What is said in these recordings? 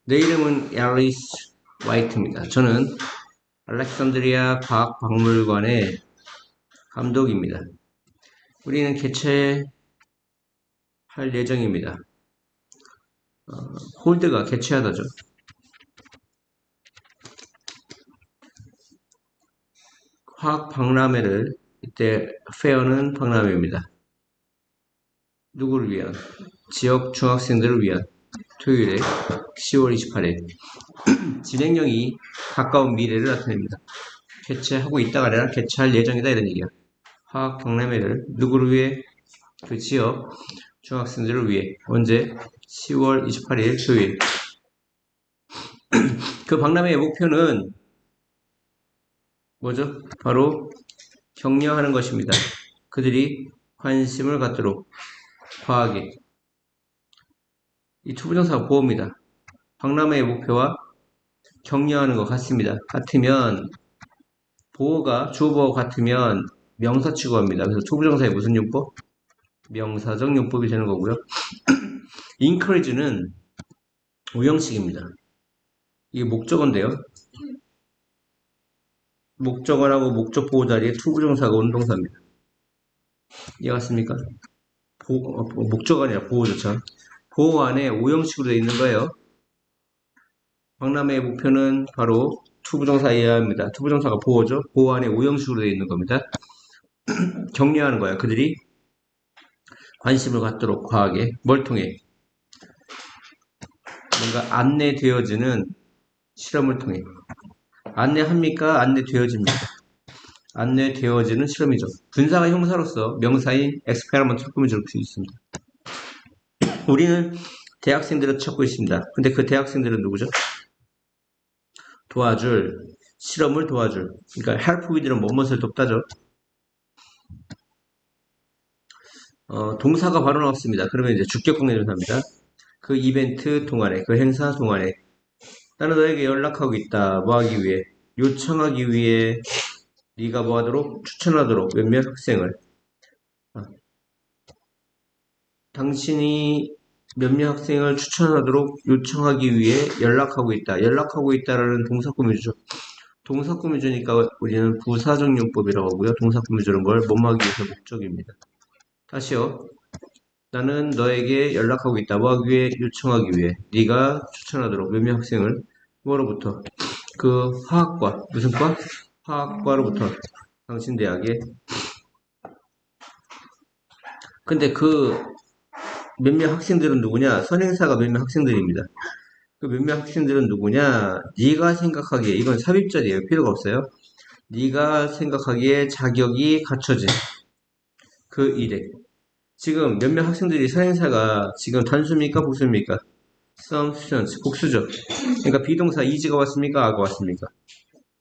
내 이름은 앨리스 화이트입니다. 저는 알렉산드리아 과학박물관의 감독입니다. 우리는 개최할 예정입니다. 홀드가 개최하다죠. 화학 박람회를 이때 페어는 박람회입니다. 누구를 위한? 지역 중학생들을 위한 토요일에 10월 28일 진행령이 가까운 미래를 나타냅니다. 개최하고 있다가 아니라 개최할 예정이다 이런 얘기야. 화학 박람회를 누구를 위해? 그 지역 중학생들을 위해. 언제? 10월 28일 토요일. 그 박람회의 목표는 뭐죠? 바로 격려하는 것입니다. 그들이 관심을 갖도록 과학에. 이 투부정사가 보호입니다. 박람회의 목표와 격려하는 것 같습니다. 같으면 보호가 주어보호가 같으면 명사 취급합니다. 그래서 투부정사의 무슨 용법? 명사적 용법이 되는 거고요. encourage는 우형식입니다. 이게 목적어인데요. 목적어라고 목적 보호 자리에 투부정사가 운동사입니다. 이해갔습니까? 목적어 아니라 보호조차. 보호 안에 오형식으로 되어 있는 거예요. 박람회의 목표는 바로 투부정사 이해합니다. 투부정사가 보호죠. 보호 안에 오형식으로 되어 있는 겁니다. 격려하는 거야. 그들이 관심을 갖도록 과학에. 뭘 통해? 뭔가 안내되어지는 실험을 통해. 안내합니까? 안내되어집니다. 안내되어지는 실험이죠. 분사가 형사로서 명사인 experiment 꾸며줄 수 있습니다. 우리는 대학생들을 찾고 있습니다. 근데 그 대학생들은 누구죠? 도와줄, 실험을 도와줄. 그러니까 help with는 뭐뭇을 돕다죠. 동사가 바로 나왔습니다. 그러면 이제 주격공개조사입니다. 그 이벤트 동안에, 그 행사 동안에 나는 너에게 연락하고 있다. 뭐 하기 위해? 요청하기 위해 네가 뭐 하도록? 추천하도록 몇몇 학생을. 당신이 몇몇 학생을 추천하도록 요청하기 위해 연락하고 있다. 연락하고 있다라는 동사 꾸며주죠. 동사 꾸며주니까 우리는 부사적 용법이라고 하고요. 동사 꾸며주는 걸 뭐하기 위해서 목적입니다. 다시요. 나는 너에게 연락하고 있다. 뭐 하기 위해? 요청하기 위해. 네가 추천하도록 몇몇 학생을 뭐로부터? 그 화학과. 무슨 과? 화학과로부터. 당신 대학에. 근데 그 몇몇 학생들은 누구냐? 선행사가 몇몇 학생들입니다. 그 몇몇 학생들은 누구냐? 네가 생각하기에, 이건 삽입절이에요. 필요가 없어요. 네가 생각하기에 자격이 갖춰진 그 일에. 지금 몇몇 학생들이 선행사가 지금 단수입니까? 복수입니까? some students, 복수죠. 그러니까 비동사 is가 왔습니까? 아가 왔습니까?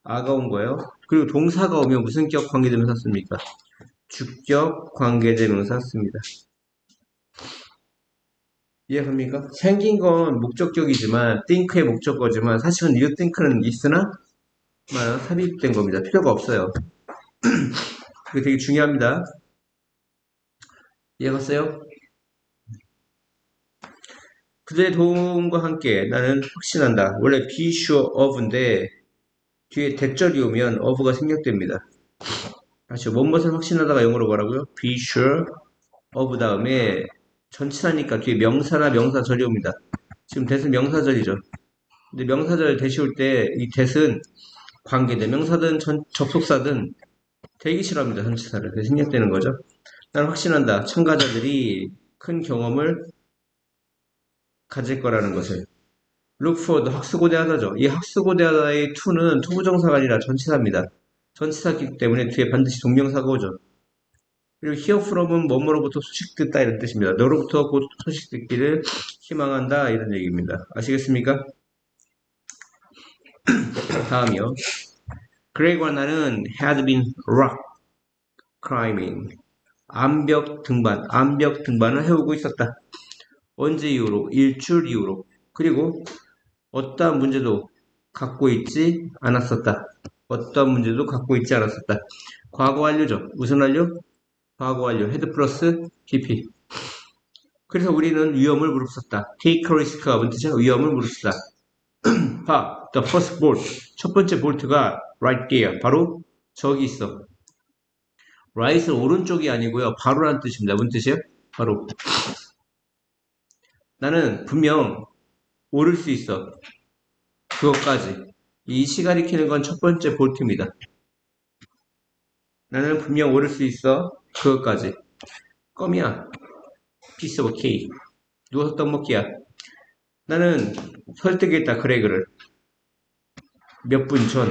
아가 온 거예요. 그리고 동사가 오면 무슨 격 관계대명사 씁니까? 주격 관계대명사 씁니다. 이해합니까? 생긴 건 목적격이지만 think의 목적어지만 사실은 you think는 있으나 삽입된 겁니다. 필요가 없어요. 그게 되게 중요합니다. 이해갔어요? 그들의 도움과 함께 나는 확신한다. 원래 be sure of인데 뒤에 대절이 오면 of가 생략됩니다. 다시 무엇을 확신하다가 영어로 뭐라고요? be sure of 다음에 전치사니까 뒤에 명사나 명사절이 옵니다. 지금 대은 명사절이죠. 근데 명사절 대시 올 때 이 대은 관계대 명사든 접속사든 되기 싫어합니다. 전치사를. 그래서 생략되는 거죠. 나는 확신한다. 참가자들이 큰 경험을 가질 거라는 것을. look forward, 학수고대하다죠. 이 학수고대하다의 to는 투부정사가 아니라 전치사입니다. 전치사이기 때문에 뒤에 반드시 동명사가 오죠. 그리고 hear from은 뭐뭐로부터 소식 듣다 이런 뜻입니다. 너로부터 곧 소식 듣기를 희망한다 이런 얘기입니다. 아시겠습니까? 다음이요. 그레이과 나는 had been rock climbing. 암벽 등반을 해오고 있었다. 언제 이후로? 일주일 이후로. 그리고 어떠한 문제도 갖고 있지 않았었다. 어떠한 문제도 갖고 있지 않았었다. 과거 완료죠. 무슨 완료? 과거 완료. 헤드 플러스 PP. 그래서 우리는 위험을 무릅쓰다. take a risk가 뭔 뜻이야? 위험을 무릅쓰다. 봐, the first bolt. 첫 번째 볼트가 right there. 바로 저기 있어. right은 오른쪽이 아니고요. 바로란 뜻입니다. 무슨 뜻이에요? 바로. 나는 분명 오를 수 있어. 그것까지. 이 시가리 키는 건 첫 번째 볼트입니다. 나는 분명 오를 수 있어. 그것까지. 껌이야. piece of cake. 누워서 떡먹기야. 나는 설득했다, 그레그를. 몇 분 전.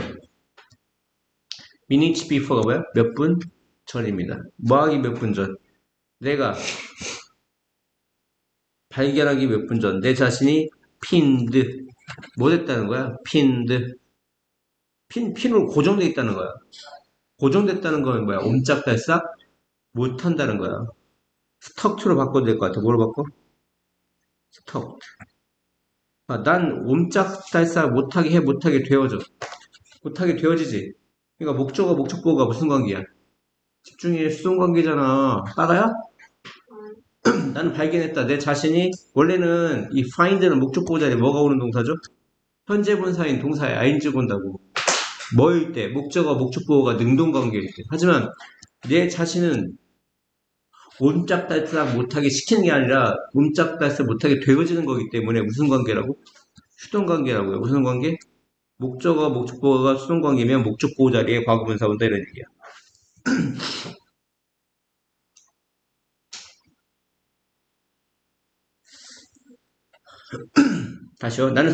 minutes before가 뭐야? 몇 분 전입니다. 뭐하기 몇 분 전. 내가 발견하기 몇 분 전. 내 자신이 pinned. 뭐 됐다는 거야? pinned. 핀으로 고정돼 있다는 거야. 고정됐다는 건 뭐야? 옴짝달싹 못한다는 거야. 스톡트로 바꿔도 될 것 같아. 뭐로 바꿔? 스톡. 아, 난 옴짝달싹 못하게 되어져. 못하게 되어지지. 그러니까 목적어, 목적보호가 무슨 관계야? 집중의 수동 관계잖아. 따라야? 나는 발견했다. 내 자신이 원래는 이 find는 목적보호 자리에 뭐가 오는 동사죠? 현재 분사인 동사에 ing가 온다고. 뭐일 때? 목적어, 목적보호가 능동관계일 때. 하지만 내 자신은 옴짝달싹 못하게 시키는 게 아니라 옴짝달싹 못하게 되어지는 거기 때문에 무슨 관계라고? 수동관계라고요. 무슨 관계? 목적어, 목적보호가 수동관계면 목적보호 자리에 과거분사 온다 이런 얘기야. 다시요. 나는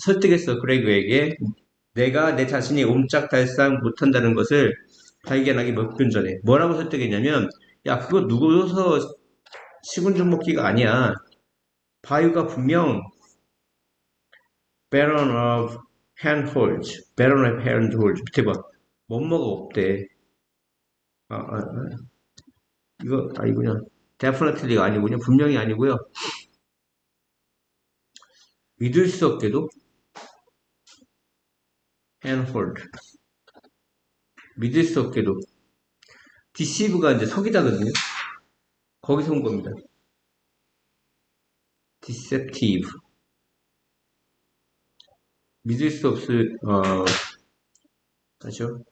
설득했어. 그레그에게. 내가 내 자신이 옴짝달싹 못한다는 것을 발견하기 몇 분 전에. 뭐라고 설득했냐면, 야, 그거 누구서 시군 좀 먹기가 아니야. 바유가 분명 Baron of Handholz, Baron of Handholz 밑에 봐. 뭐뭐가 없대. 이거 아니군요. Definitely가 아니군요. 분명히 아니고요. 믿을 수 없게도 Handhold. 믿을 수 없게도 deceive가 이제 속이다거든요. 거기서 온 겁니다. deceptive. 믿을 수 없을 다시요.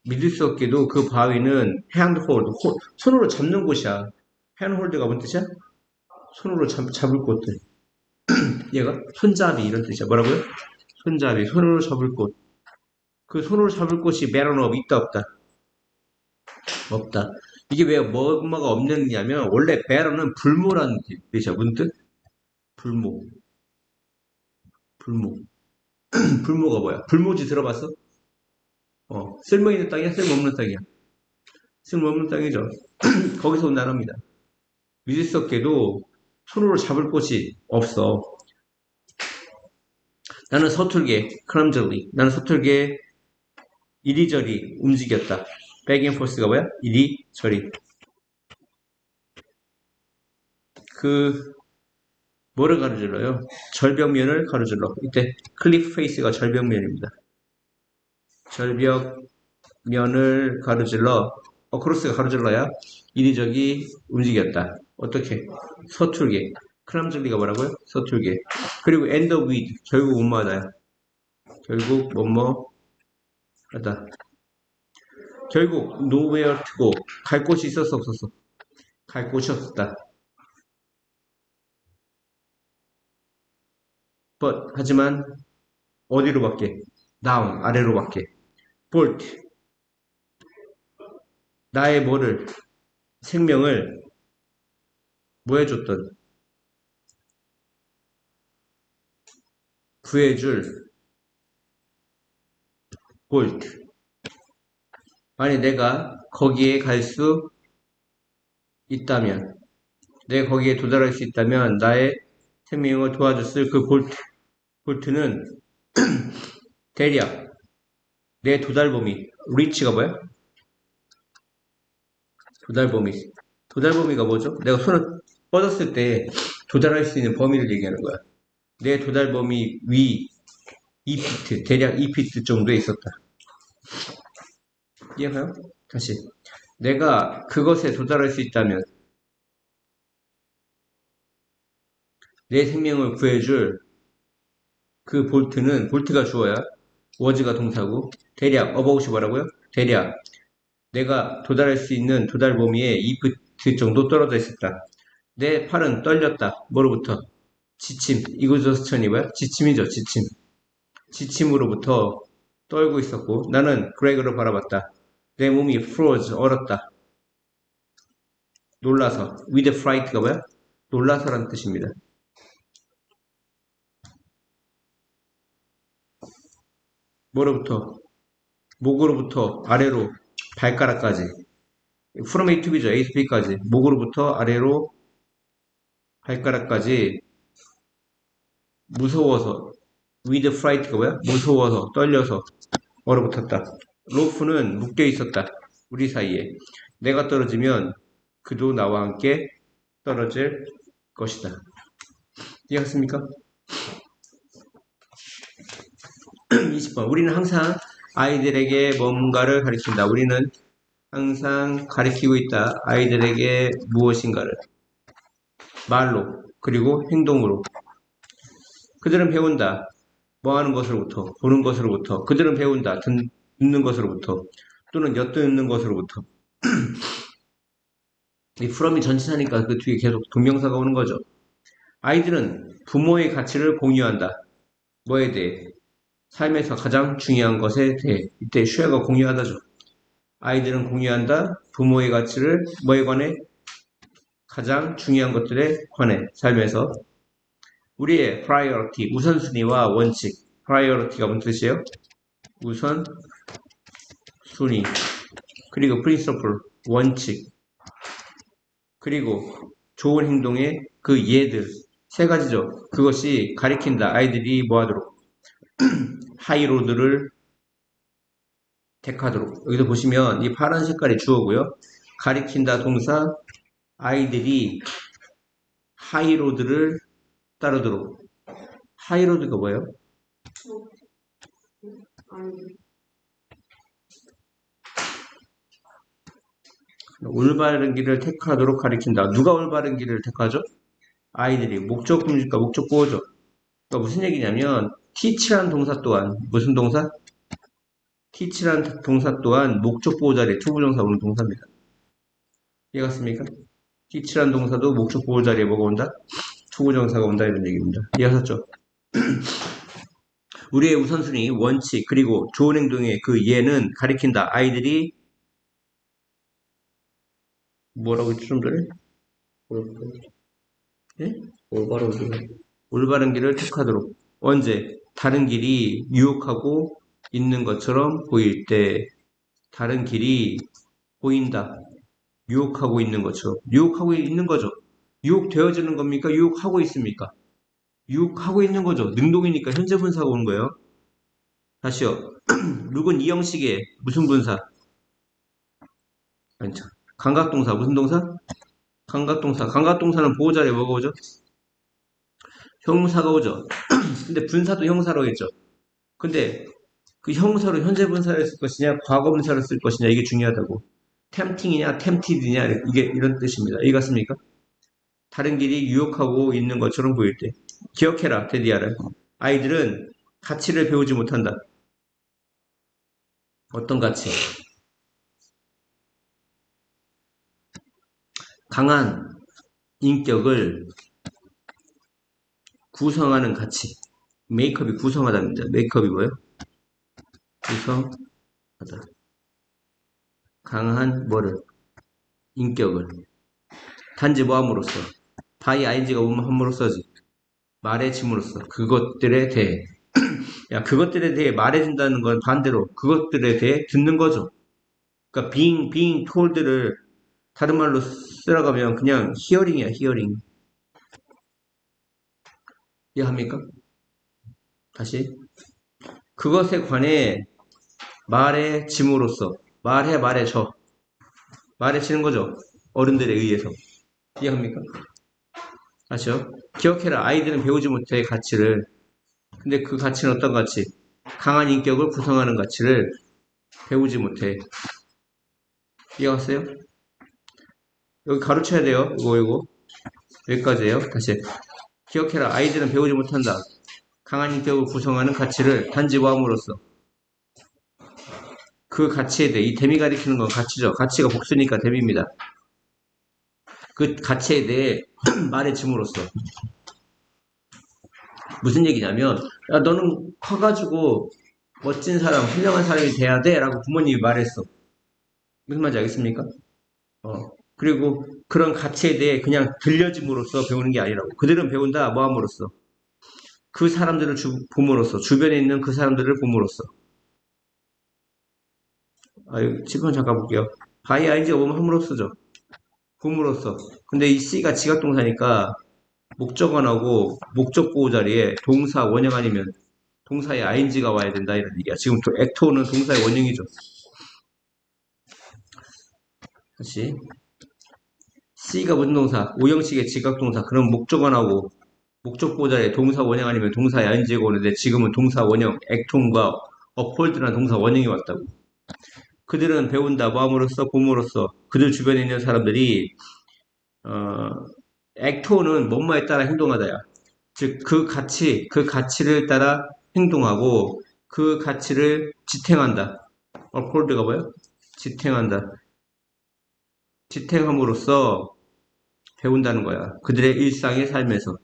믿을 수 없게도 그 바위는 handhold, 손으로 잡는 곳이야. handhold가 뭔 뜻이야? 손으로 잡을 곳들. 얘가 손잡이 이런 뜻이야. 뭐라고요? 손잡이, 손으로 잡을 곳. 그 손으로 잡을 곳이 baron of 있다 없다? 없다. 이게 왜 뭐가 없느냐면 원래 baron은 불모라는 뜻이야. 무슨 뜻? 불모. 불모. 불모가 뭐야? 불모지 들어봤어? 쓸모있는 땅이야? 쓸모없는 땅이야? 쓸모없는 땅이죠. 거기서 온 단어입니다. 믿을 수 없게도 손으로 잡을 곳이 없어. 나는 서툴게, clumsily. 나는 서툴게 이리저리 움직였다. back and forth가 뭐야? 이리저리. 뭐를 가로질러요? 절벽면을 가로질러. 이때 클리프 페이스가 절벽면입니다. 절벽면을 가로질러. 크로스가 가로질러야 이리저리 움직였다. 어떻게? 서툴게. 클람즐리가 뭐라고요? 서툴게. 그리고 end with. 결국 뭐뭐하다. 결국 뭐뭐 하다. 결국 nowhere to go. 갈 곳이 있었어 없었어? 갈 곳이 없었다. but 하지만 어디로밖에? down 아래로밖에. bolt 나의 뭐를 생명을 뭐 해줬던 구해줄 bolt 만약 내가 거기에 갈 수 있다면 내가 거기에 도달할 수 있다면 나의 생명을 도와줬을 그 볼트는 대략 내 도달 범위 reach가 뭐야? 도달 범위 도달 범위가 뭐죠? 내가 손을 뻗었을 때 도달할 수 있는 범위를 얘기하는 거야. 내 도달 범위 위 2피트 대략 2피트 정도에 있었다. 이해가요? 다시 내가 그것에 도달할 수 있다면 내 생명을 구해줄 그 볼트가 주어야 was가 동사고 대략 about이 뭐라고요? 대략 내가 도달할 수 있는 도달 범위에 2ft 정도 떨어져 있었다. 내 팔은 떨렸다. 뭐로부터? 지침. 이그저스천이 뭐야? 지침이죠, 지침. 지침으로부터 떨고 있었고 나는 그레그를 바라봤다. 내 몸이 froze, 얼었다. 놀라서. with fright가 뭐야? 놀라서라는 뜻입니다. 뭐로부터? 목으로부터 아래로 발가락까지. from A to B죠. A to B까지. 목으로부터 아래로 발가락까지 무서워서. with fright가 뭐야? 무서워서, 떨려서 얼어붙었다. 로프는 묶여 있었다. 우리 사이에. 내가 떨어지면 그도 나와 함께 떨어질 것이다. 이해갔습니까? 20번. 우리는 항상 아이들에게 뭔가를 가르친다. 우리는 항상 가르치고 있다. 아이들에게 무엇인가를. 말로, 그리고 행동으로. 그들은 배운다. 뭐 하는 것으로부터, 보는 것으로부터. 그들은 배운다. 듣는 것으로부터. 또는 엿듣는 것으로부터. 이 from이 전치사니까 그 뒤에 계속 동명사가 오는 거죠. 아이들은 부모의 가치를 공유한다. 뭐에 대해? 삶에서 가장 중요한 것에 대해. 이때 쉐어가 공유하다죠. 아이들은 공유한다. 부모의 가치를 뭐에 관해? 가장 중요한 것들에 관해. 삶에서. 우리의 priority, 우선순위와 원칙. priority가 무슨 뜻이에요? 우선순위. 그리고 principle, 원칙. 그리고 좋은 행동의 그 예들. 세 가지죠. 그것이 가리킨다. 아이들이 뭐 하도록? 하이로드를 택하도록. 여기서 보시면 이 파란 색깔이 주어고요. 가리킨다 동사, 아이들이 하이로드를 따르도록. 하이로드가 뭐예요? 올바른 길을 택하도록 가리킨다. 누가 올바른 길을 택하죠? 아이들이. 목적금지가 목적보호죠. 그러니까 무슨 얘기냐면 teach란 동사 또한 무슨 동사? teach란 동사 또한 목적보호 자리에 투부정사 오는 동사입니다. 이해갔습니까? teach란 동사도 목적보호 자리에 뭐가 온다? 투부정사가 온다 이런 얘기입니다. 이해하셨죠? 우리의 우선순위, 원칙, 그리고 좋은 행동의 그 예는 가리킨다. 아이들이 뭐라고 했죠 좀 전에? 예? 올바른 길을 택하도록. 언제? 다른 길이 유혹하고 있는 것처럼 보일 때. 다른 길이 보인다. 유혹하고 있는 것처럼. 유혹하고 있는 거죠. 유혹되어지는 겁니까? 유혹하고 있습니까? 유혹하고 있는 거죠. 능동이니까 현재 분사가 오는 거예요. 다시요. 룩은 이 형식의 무슨 분사? 아니, 감각동사. 무슨 동사? 감각동사. 감각동사는 보호자리에 뭐가 오죠? 형사가 오죠. 근데 분사도 형사로 했죠. 근데 그 형사로 현재 분사를 쓸 것이냐, 과거 분사를 쓸 것이냐, 이게 중요하다고. tempting이냐, tempted이냐, 이게 이런 뜻입니다. 이해갔습니까? 다른 길이 유혹하고 있는 것처럼 보일 때. 기억해라, 테디아를. 아이들은 가치를 배우지 못한다. 어떤 가치? 강한 인격을 구성하는 가치. 메이크업이 구성하답니다. 메이크업이 뭐예요? 구성하다. 강한 뭐를? 인격을. 단지 뭐함으로써? 바이 ing가 함으로써지. 말해짐으로써. 그것들에 대해. 야, 그것들에 대해 말해준다는 건 반대로 그것들에 대해 듣는 거죠. 그러니까 being told를 다른 말로 쓰라가면 그냥 hearing이야, hearing. 이해합니까? 다시. 그것에 관해 말해짐으로써. 말해줘. 말해지는 거죠. 어른들에 의해서. 이해합니까? 아시죠? 기억해라. 아이들은 배우지 못해 가치를. 근데 그 가치는 어떤 가치? 강한 인격을 구성하는 가치를 배우지 못해. 이해갔어요? 여기 가르쳐야 돼요. 이거. 여기까지예요. 다시. 기억해라. 아이들은 배우지 못한다. 강한 인격을 구성하는 가치를 단지 모함으로써 그 가치에 대해 이 댐이 가리키는 건 가치죠. 가치가 복수니까 댐입니다. 그 가치에 대해 말해줌으로써 무슨 얘기냐면 야 너는 커가지고 멋진 사람, 훌륭한 사람이 돼야 돼 라고 부모님이 말했어. 무슨 말인지 알겠습니까? 그리고 그런 가치에 대해 그냥 들려짐으로써 배우는 게 아니라고. 그들은 배운다 모함으로써 그 사람들을 봄으로써 주변에 있는 그 사람들을 봄으로써 지금 잠깐 볼게요. 바이 ing가 보면 함으로써죠. 봄으로써. 근데 이 C가 지각동사니까 목적어하고 목적 보호 자리에 동사 원형 아니면 동사에 ing가 와야 된다 이런 얘기야. 지금 액토는 동사의 원형이죠. 다시 C가 무슨 동사? 오형식의 지각동사. 그럼 목적어하고 목적 보호 자리에 동사 원형 아니면 동사의 ing가 오는데 지금은 동사 원형 액톤과 uphold라는 동사 원형이 왔다고. 그들은 배운다 모함으로써 봄으로써 그들 주변에 있는 사람들이 액토는 뭐뭐에 따라 행동하다야. 즉, 그 가치를 따라 행동하고, 그 가치를 지탱한다. uphold가 뭐예요? 지탱한다. 지탱함으로써 배운다는 거야. 그들의 일상의 삶에서.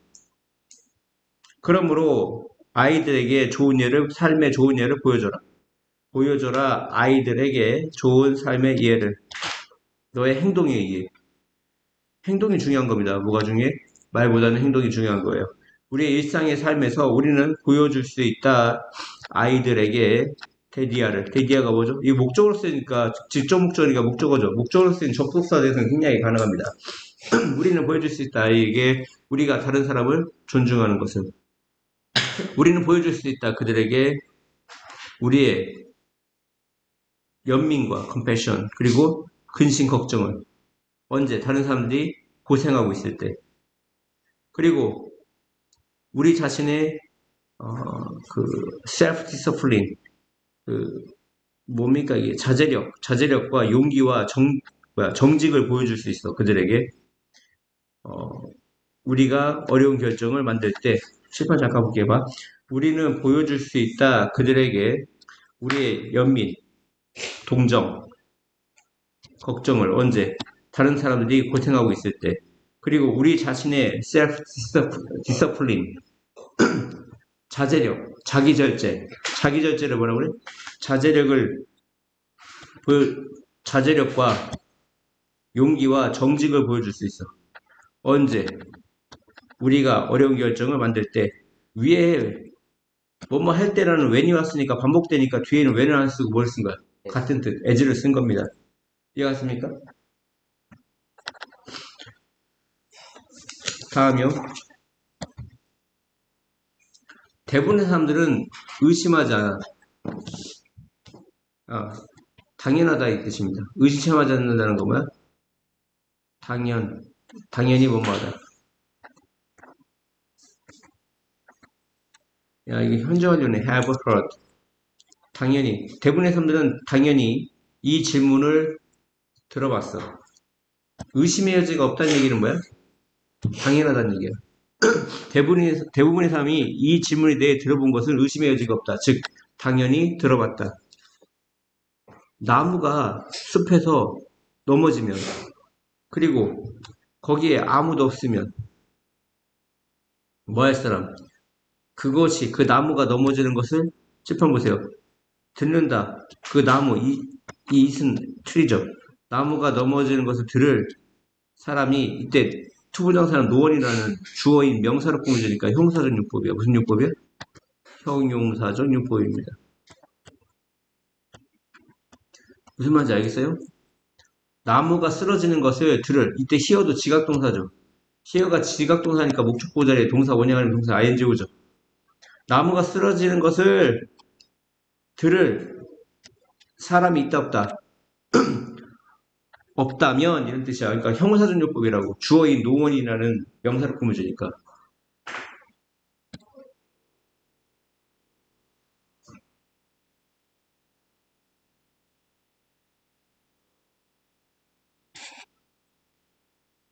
그러므로 아이들에게 좋은 예를, 삶의 좋은 예를 보여줘라. 보여줘라. 아이들에게 좋은 삶의 예를. 너의 행동에 의해. 행동이 중요한 겁니다. 뭐가 중요해? 말보다는 행동이 중요한 거예요. 우리의 일상의 삶에서 우리는 보여줄 수 있다. 아이들에게 데디아가 뭐죠? 이 목적으로 쓰니까 직접 목적이니까 목적어죠. 목적으로 쓰인 접속사 대해서는 생략이 가능합니다. 우리는 보여줄 수 있다. 아이에게 우리가 다른 사람을 존중하는 것을. 우리는 보여줄 수 있다. 그들에게 우리의 연민과 컴패션 그리고 근심 걱정을 언제 다른 사람들이 고생하고 있을 때 그리고 우리 자신의 그 self discipline 그 뭡니까 이게 자제력과 용기와 정직을 보여줄 수 있어 그들에게 우리가 어려운 결정을 만들 때 실판 잠깐 볼게 봐. 우리는 보여줄 수 있다 그들에게 우리의 연민, 동정, 걱정을 언제 다른 사람들이 고생하고 있을 때 그리고 우리 자신의 self discipline 자기절제를 뭐라고 그래? 자제력과 용기와 정직을 보여줄 수 있어. 언제? 우리가 어려운 결정을 만들 때 위에 뭐뭐 할 때라는 when이 왔으니까 반복되니까 뒤에는 when을 안 쓰고 뭘 쓴 거야? 같은 뜻, as를 쓴 겁니다. 이해갔습니까? 다음이요. 대부분의 사람들은 의심하지 않아. 당연하다 이 뜻입니다. 의심하지 않는다는 거 뭐야? 당연히 뭐뭐하다. 야, 이게 현재 완료네. have heard. 당연히. 대부분의 사람들은 당연히 이 질문을 들어봤어. 의심의 여지가 없다는 얘기는 뭐야? 당연하다는 얘기야. 대부분의 사람이 이 질문에 대해 들어본 것은 의심의 여지가 없다. 즉, 당연히 들어봤다. 나무가 숲에서 넘어지면, 그리고 거기에 아무도 없으면, 뭐 할 사람? 그 나무가 넘어지는 것을 짚어보세요. 듣는다. 그 나무, 이 it은 트리죠. 나무가 넘어지는 것을 들을 사람이 이때 투부정사는 노원이라는 주어인 명사로 꾸며주니까 형사적 용법이야. 무슨 용법이야? 형용사적 용법입니다. 무슨 말인지 알겠어요? 나무가 쓰러지는 것을 들을 이때 hear도 지각동사죠. hear가 지각동사니까 목적보 자리에 동사 원형 아니면 동사 ing 오죠. 나무가 쓰러지는 것을 들을 사람이 있다 없다. 없다면 이런 뜻이야. 그러니까 형용사적 용법이라고 주어인 노원이라는 명사를 꾸며주니까.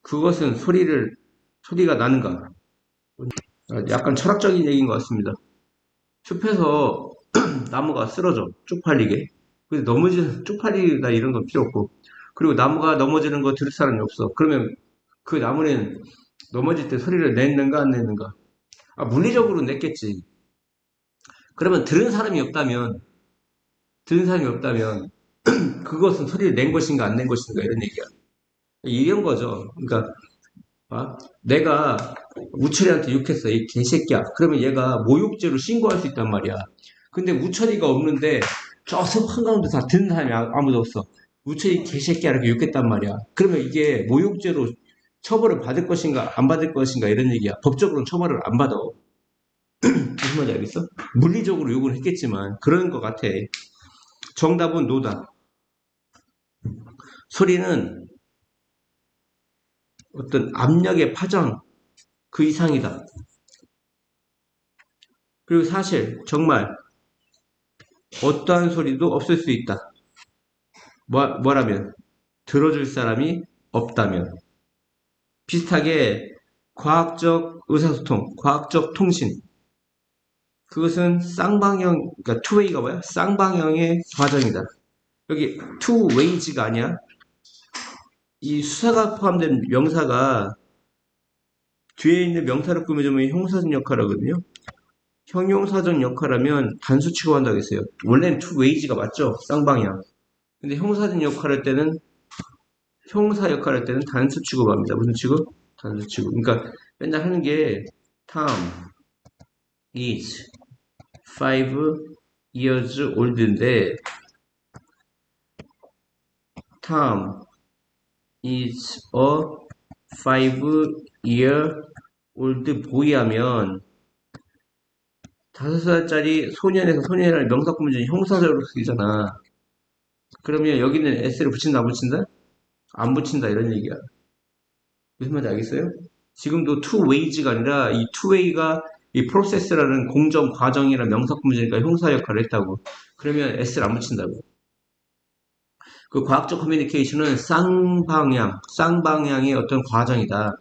그것은 소리가 나는가? 약간 철학적인 얘기인 것 같습니다. 숲에서 나무가 쓰러져. 쪽팔리게. 근데 쪽팔리다 이런 건 필요 없고. 그리고 나무가 넘어지는 거 들을 사람이 없어. 그러면 그 나무는 넘어질 때 소리를 냈는가 안 냈는가? 아, 물리적으로 냈겠지. 그러면 들은 사람이 없다면, 그것은 소리를 낸 것인가 안 낸 것인가 이런 얘기야. 이런 거죠. 그러니까 내가 우철이한테 욕했어. 이 개새끼야. 그러면 얘가 모욕죄로 신고할 수 있단 말이야. 근데 우철이가 없는데 저 숲 한가운데 다 듣는 사람이 아무도 없어. 우철이 개새끼야 이렇게 욕했단 말이야. 그러면 이게 모욕죄로 처벌을 받을 것인가 안 받을 것인가 이런 얘기야. 법적으로는 처벌을 안 받아. 무슨 말인지 알겠어? 물리적으로 욕을 했겠지만 그런 것 같아. 정답은 노다. 소리는 어떤 압력의 파장 그 이상이다. 그리고 사실 정말 어떠한 소리도 없을 수 있다. 뭐라면 들어줄 사람이 없다면. 비슷하게 과학적 의사소통, 과학적 통신. 그것은 쌍방향, 그러니까 투웨이가 뭐야? 쌍방향의 과정이다. 여기 투웨이즈가 아니야. 이 수사가 포함된 명사가 뒤에 있는 명사를 꾸며주면 형용사적 역할을 하거든요. 형용사적 역할하면 단수 취급한다고 했어요. 원래는 투웨이즈가 맞죠? 쌍방향. 근데 형사적 역할을 할 때는 형사 역할을 할 때는 단수 취급합니다. 무슨 취급? 단수 취급. 그러니까 맨날 하는 게 Tom is 5 years old인데 Tom is a 5-year old boy 하면 5살짜리 소년에서 소년이라는 명사 꾸며주는 형사적으로 쓰이잖아. 그러면 여기는 s를 붙인다 안 붙인다? 안 붙인다 이런 얘기야. 무슨 말인지 알겠어요? 지금도 two ways가 아니라 이 two way가 이 process라는 공정 과정이라는 명사 꾸며주니까 형사 역할을 했다고. 그러면 s를 안 붙인다고. 그 과학적 커뮤니케이션은 쌍방향의 어떤 과정이다.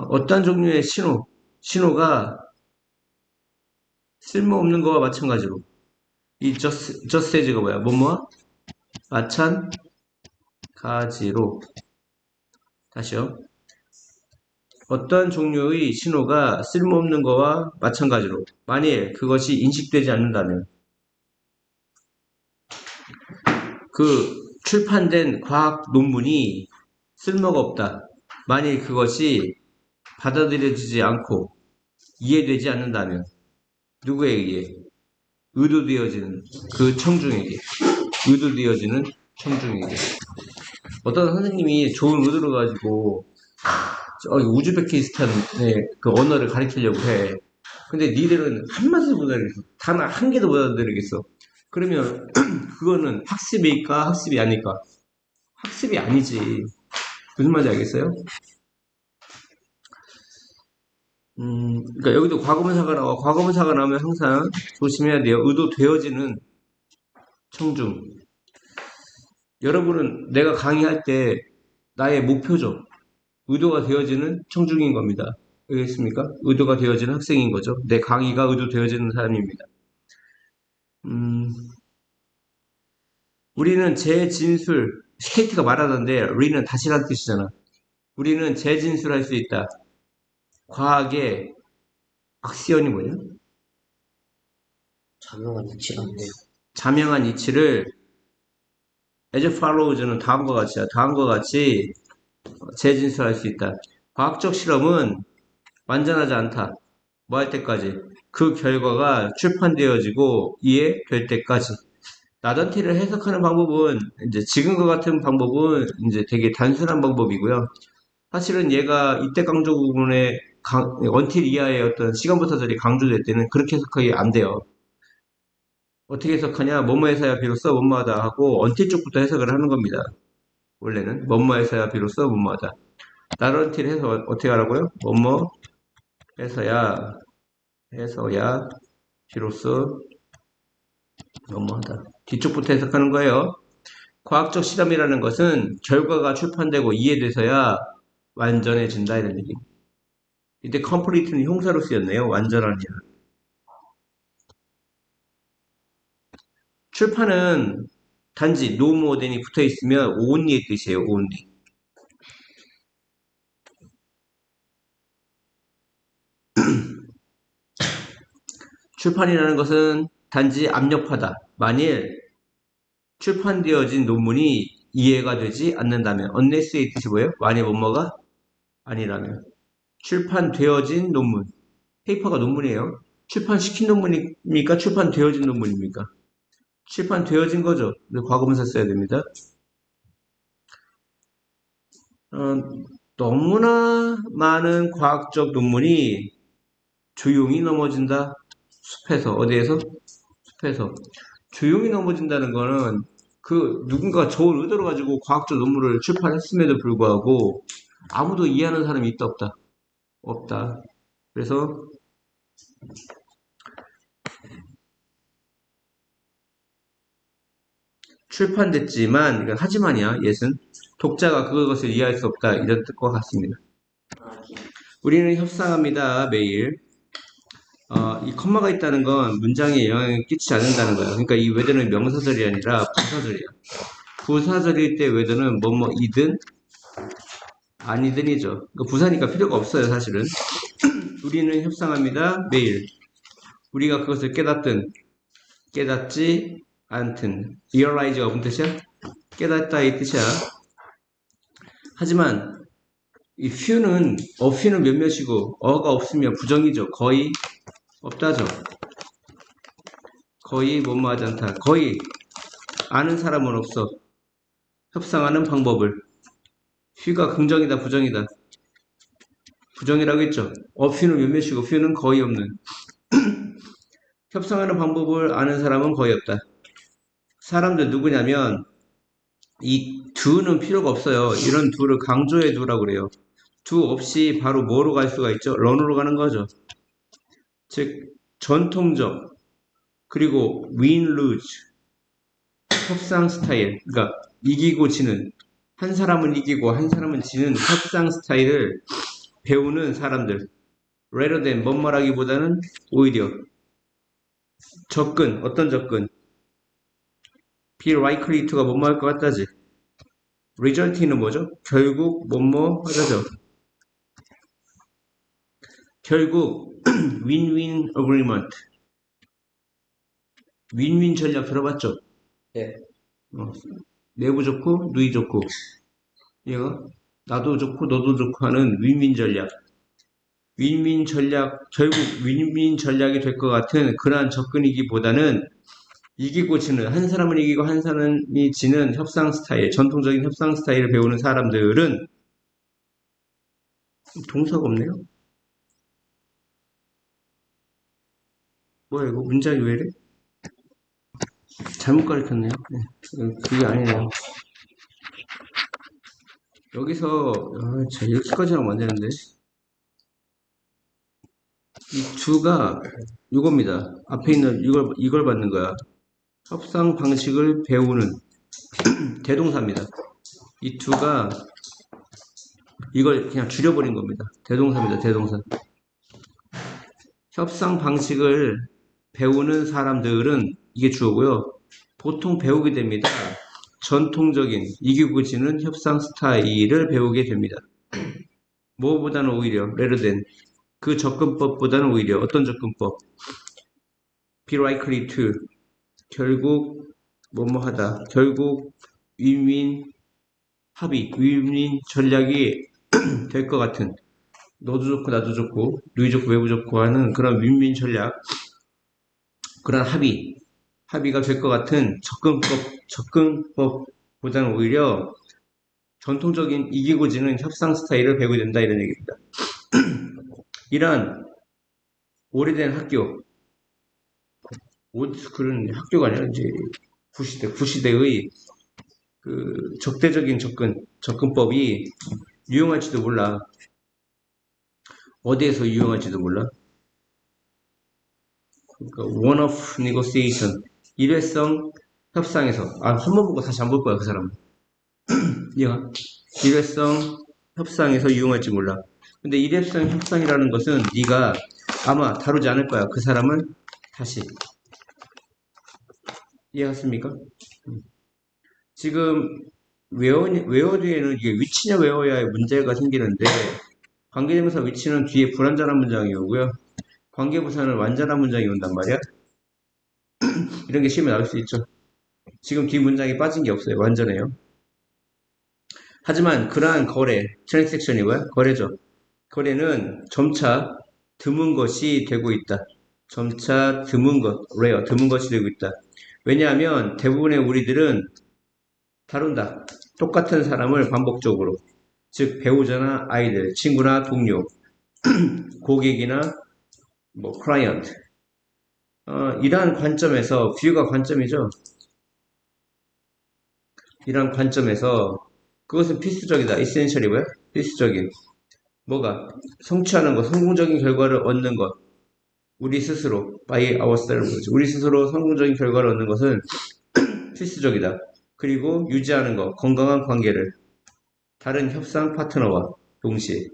어떤 종류의 신호가 쓸모없는 거와 마찬가지로 이 just as가 뭐야? 뭐뭐와 마찬가지로 다시요. 어떤 종류의 신호가 쓸모없는 거와 마찬가지로 만일 그것이 인식되지 않는다면 그 출판된 과학 논문이 쓸모가 없다. 만일 그것이 받아들여지지 않고 이해되지 않는다면 누구에게? 의도되어지는 그 청중에게. 의도되어지는 청중에게. 어떤 선생님이 좋은 의도를 가지고 우즈베키스탄의 그 언어를 가르치려고 해. 근데 니들은 한마디도 못 알아듣겠어. 단 한 개도 못 알아듣겠어. 그러면 그거는 학습일까 학습이 아닐까? 학습이 아니지. 무슨 말인지 알겠어요? 그러니까 여기도 과거분사가 나와. 과거분사가 나오면 항상 조심해야 돼요. 의도되어지는 청중. 여러분은 내가 강의할 때 나의 목표죠. 의도가 되어지는 청중인 겁니다. 알겠습니까? 의도가 되어지는 학생인 거죠. 내 강의가 의도되어지는 사람입니다. 우리는 재진술, 스케이트가 말하던데, 우리는 다시란 뜻이잖아. 우리는 재진술할 수 있다. 과학의 악시언이 뭐냐? 자명한 이치란데요. 자명한 이치를 as follows는 다음과 같이야. 다음과 같이 재진술할 수 있다. 과학적 실험은 완전하지 않다. 뭐 할 때까지? 그 결과가 출판되어지고 이해될 때까지. 나단티를 해석하는 방법은 이제 지금과 같은 방법은 이제 되게 단순한 방법이고요. 사실은 얘가 이때 강조 부분에 언틸 이하의 어떤 시간부터 절이 강조될 때는 그렇게 해석하기 안 돼요. 어떻게 해석하냐? 뭐뭐해서야 비로소 뭐뭐하다 하고 언틸 쪽부터 해석을 하는 겁니다. 원래는 뭐뭐해서야 비로소 뭐뭐하다. 나런틸 해서 어떻게 하라고요? 뭐뭐해서야 비로소 뭐뭐하다. 뒤쪽부터 해석하는 거예요. 과학적 실험이라는 것은 결과가 출판되고 이해돼서야 완전해진다 이런 얘기. 이때 complete는 형사로 쓰였네요. 완전하냐. 출판은 단지 no more than이 붙어 있으면 only의 뜻이에요. only. 출판이라는 것은 단지 압력하다. 만일 출판되어진 논문이 이해가 되지 않는다면 unless의 뜻이 뭐예요? 만일 뭐뭐가 아니라면 출판되어진 논문. 페이퍼가 논문이에요. 출판시킨 논문입니까? 출판되어진 논문입니까? 출판되어진 거죠. 과거분사 써야 됩니다. 너무나 많은 과학적 논문이 조용히 넘어진다. 숲에서. 어디에서? 숲에서. 조용히 넘어진다는 거는 그 누군가 좋은 의도를 가지고 과학적 논문을 출판했음에도 불구하고 아무도 이해하는 사람이 있다 없다? 없다. 그래서 출판됐지만 이건 하지만이야. 예은 독자가 그것을 이해할 수 없다. 이런 뜻과 같습니다. 우리는 협상합니다. 매일. 이 컴마가 있다는 건 문장에 영향을 끼치지 않는다는 거예요. 그러니까 이 whether는 명사절이 아니라 부사절이에요. 부사절일 때 whether는 뭐뭐이든 아니든이죠. 그러니까 부사니까 필요가 없어요. 사실은. 우리는 협상합니다. 매일. 우리가 그것을 깨닫든 깨닫지 않든 realize가 무슨 뜻이야? 깨닫다 이 뜻이야. 하지만 이 few는 few는 몇몇이고 어가 없으면 부정이죠. 거의 없다죠. 거의 뭐뭐하지 않다. 거의 아는 사람은 없어. 협상하는 방법을. few가 긍정이다 부정이다. 부정이라고 했죠. few는 몇몇이고 few는 거의 없는. 협상하는 방법을 아는 사람은 거의 없다. 사람들 누구냐면 이 do는 필요가 없어요. 이런 do를 강조해 두라고 그래요. do 없이 바로 뭐로 갈 수가 있죠? run으로 가는 거죠. 즉 전통적 그리고 win-lose 협상 스타일, 그러니까 이기고 지는, 한 사람은 이기고 한 사람은 지는 협상 스타일을 배우는 사람들. rather than 뭐뭐라기보다는 오히려 접근, 어떤 접근? be likely to가 뭐뭐 할 것 같다지. result는 뭐죠? 결국 뭐뭐 하자죠. 결국 win-win agreement. 윈윈 전략 들어봤죠? 네. 내부 좋고 누이 좋고 얘가 나도 좋고 너도 좋고 하는 윈윈 전략. 윈윈 전략 결국 윈윈 전략이 될 것 같은 그러한 접근이기보다는 이기고 지는 한 사람은 이기고 한 사람이 지는 협상 스타일, 전통적인 협상 스타일을 배우는 사람들은 동사가 없네요. 뭐야 이거 문장이 왜 이래? 잘못 가르쳤네요. 네, 그게 아니네요. 여기서 자 이렇게까지 하면 안 되는데 이 두가 이겁니다. 앞에 있는 이걸 받는 거야. 협상 방식을 배우는 대동사입니다. 이 두가 이걸 그냥 줄여버린 겁니다. 대동사입니다. 대동사. 협상 방식을 배우는 사람들은 이게 주어고요. 보통 배우게 됩니다. 전통적인 이기고 지는 협상 스타일을 배우게 됩니다. 뭐보다는 오히려 rather than 그 접근법보다는 오히려 어떤 접근법? be likely to 결국 뭐뭐 하다. 결국 윈윈 합의, 윈윈 전략이 될 것 같은 너도 좋고 나도 좋고 누이 좋고 외부 좋고 하는 그런 윈윈 전략 그런 합의가 될 것 같은 접근법보다는 오히려 전통적인 이기고 지는 협상 스타일을 배우게 된다 이런 얘기입니다. 이런 오래된 학교 올드스쿨은 학교가 아니라 이제 구시대의 그 적대적인 접근법이 유용할지도 몰라. 어디에서 유용할지도 몰라. 그러니까 one of negotiation 일회성 협상에서 한 번 보고 다시 안 볼 거야 그 사람은. 얘가 일회성 협상에서 유용할지 몰라. 근데 일회성 협상이라는 것은 네가 아마 다루지 않을 거야. 그 사람을 다시. 이해갔습니까? 지금 웨어 뒤에는 이게 위치냐 웨어야의 문제가 생기는데 관계대명사 위치는 뒤에 불완전한 문장이 오고요. 관계부사는 완전한 문장이 온단 말이야. 이런 게 시험에 나올 수 있죠. 지금 뒤 문장이 빠진 게 없어요. 완전해요. 하지만 그러한 거래, 트랜잭션이고요. 거래죠. 거래는 점차 드문 것이 되고 있다. 점차 드문 것, rare, 드문 것이 되고 있다. 왜냐하면 대부분의 우리들은 다룬다. 똑같은 사람을 반복적으로. 즉, 배우자나 아이들, 친구나 동료, 고객이나 뭐, 클라이언트. 이러한 관점에서, 뷰가 관점이죠. 이러한 관점에서 그것은 필수적이다. 이센셜이고요. 필수적인. 뭐가? 성취하는 것, 성공적인 결과를 얻는 것. 우리 스스로, by ourselves. 우리 스스로 성공적인 결과를 얻는 것은 필수적이다. 그리고 유지하는 것, 건강한 관계를. 다른 협상 파트너와 동시에.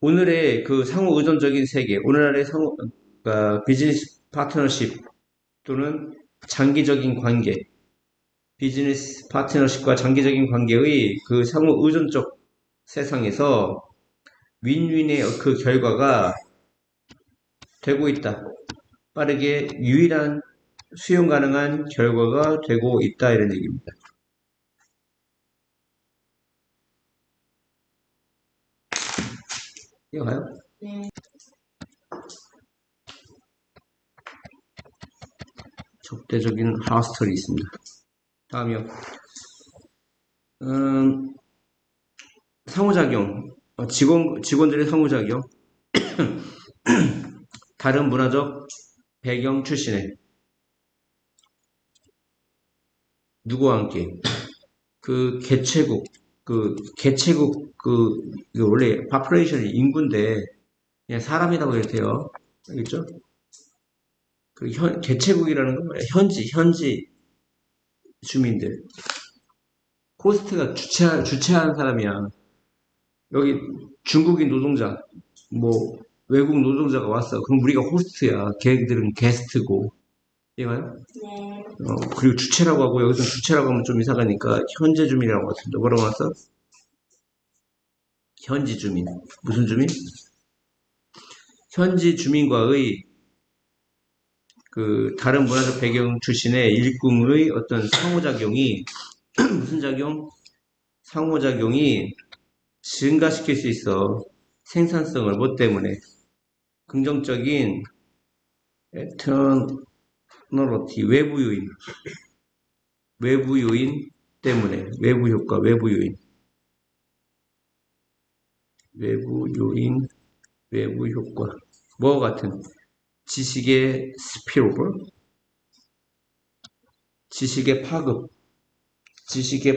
오늘의 그 상호 의존적인 세계, 오늘날의 비즈니스 파트너십 또는 장기적인 관계, 비즈니스 파트너십과 장기적인 관계의 그 상호 의존적 세상에서 윈윈의 그 결과가 되고 있다. 빠르게 유일한 수용 가능한 결과가 되고 있다. 이런 얘기입니다. 이해가요? 네. 적대적인 하스털이 있습니다. 다음이요. 상호작용. 직원들의 상호작용. 다른 문화적 배경 출신의 누구와 함께 개체국 원래 파퓰레이션이 인구인데 그냥 사람이라고 해도 돼요. 알겠죠? 개체국이라는 건 뭐야? 현지 주민들. 호스트가 주최하는 사람이야. 여기 중국인 노동자, 뭐 외국 노동자가 왔어. 그럼 우리가 호스트야. 걔들은 게스트고. 이해가요? 네. 그리고 주체라고 하고 여기서 주체라고 하면 좀 이상하니까 현재 주민이라고 같은데 뭐라고 왔어? 현지 주민. 무슨 주민? 현지 주민과의 그 다른 문화적 배경 출신의 일꾼의 어떤 상호작용이 무슨 작용? 상호작용이 증가시킬 수 있어. 생산성을 뭐 때문에? 긍정적인 에터널러티 외부 요인 때문에 외부 효과, 외부 요인 외부 효과 뭐와 같은 지식의 스피로버 지식의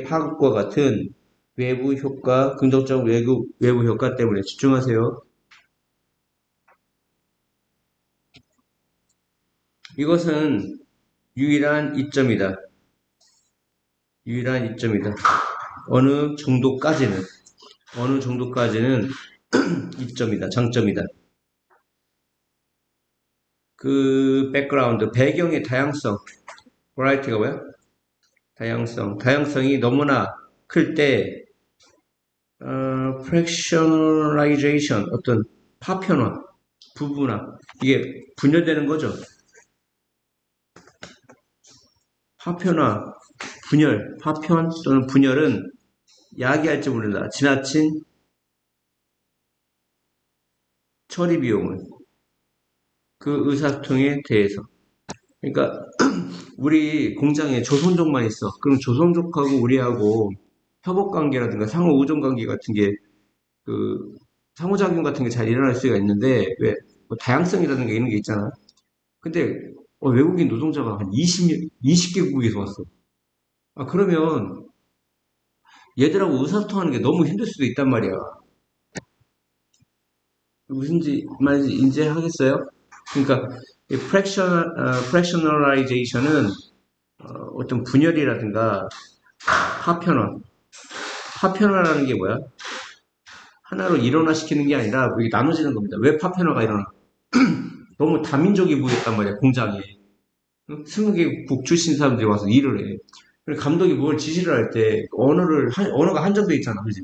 파급과 같은 외부 효과, 긍정적 외부 효과 때문에 집중하세요. 이것은 유일한 이점이다. 어느 정도까지는 이점이다, 장점이다. 그 백그라운드, 배경의 다양성, variety가 뭐야? 다양성이 너무나 클 때, fractionalization, 어떤 파편화, 부분화, 이게 분열되는 거죠. 파편 또는 분열은 야기할지 모른다. 지나친 처리 비용을 그 의사소통에 대해서. 그러니까 우리 공장에 조선족만 있어. 그럼 조선족하고 우리하고 협업관계라든가 상호 의존관계 같은 게 그 상호작용 같은 게 잘 일어날 수가 있는데 왜 뭐 다양성이라든가 이런 게 있잖아. 근데 외국인 노동자가 한 20개국에서 왔어. 그러면 얘들하고 의사소통하는 게 너무 힘들 수도 있단 말이야. 무슨 말인지 인지하겠어요? 그러니까 이 fractionalization은 어떤 분열이라든가 파편화, 파편화라는 게 뭐야? 하나로 일원화시키는 게 아니라 이게 나눠지는 겁니다. 왜 파편화가 일어나? 너무 다민족이 모였단 말이야, 공장에. 20개국 출신 사람들이 와서 일을 해. 감독이 뭘 지시를 할 때 언어가 한정돼 있잖아, 그지?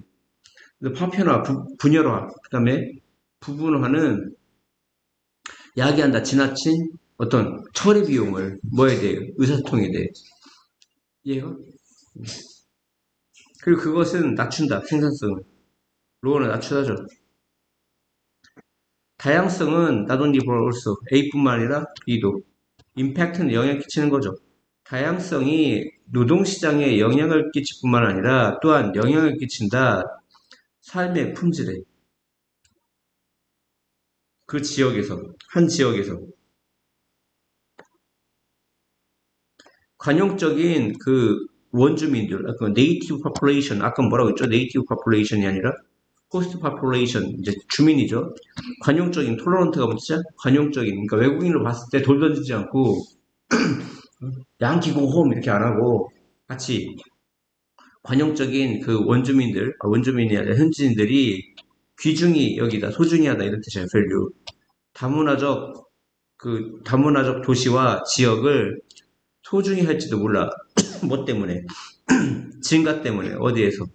근데 파편화, 분열화, 그다음에 부분화는 야기한다, 지나친 어떤 처리 비용을 뭐에 대해 의사소통에 대해 이해가? 그리고 그것은 낮춘다, 생산성을. 로어는 낮추다죠. 다양성은 not only but also A뿐만 아니라 B도 임팩트는 영향을 끼치는 거죠. 다양성이 노동시장에 영향을 끼칠 뿐만 아니라 또한 영향을 끼친다. 삶의 품질에. 그 지역에서, 한 지역에서. 관용적인 그 원주민들, 아까 네이티브 파퓰레이션, 아까 뭐라고 했죠? 네이티브 파퓰레이션이 아니라 호스트 파퓰레이션, 이제 주민이죠. 관용적인, 톨러런트가 뭐지? 관용적인, 그러니까 외국인을 봤을 때 돌 던지지 않고 양키 고홈 이렇게 안 하고 같이 관용적인 그 원주민들, 원주민이 아니라 현지인들이 귀중히 여기다, 소중히 하다 이런 뜻이에요, value. 다문화적 도시와 지역을 소중히 할지도 몰라. 뭐 때문에? 증가 때문에, 어디에서?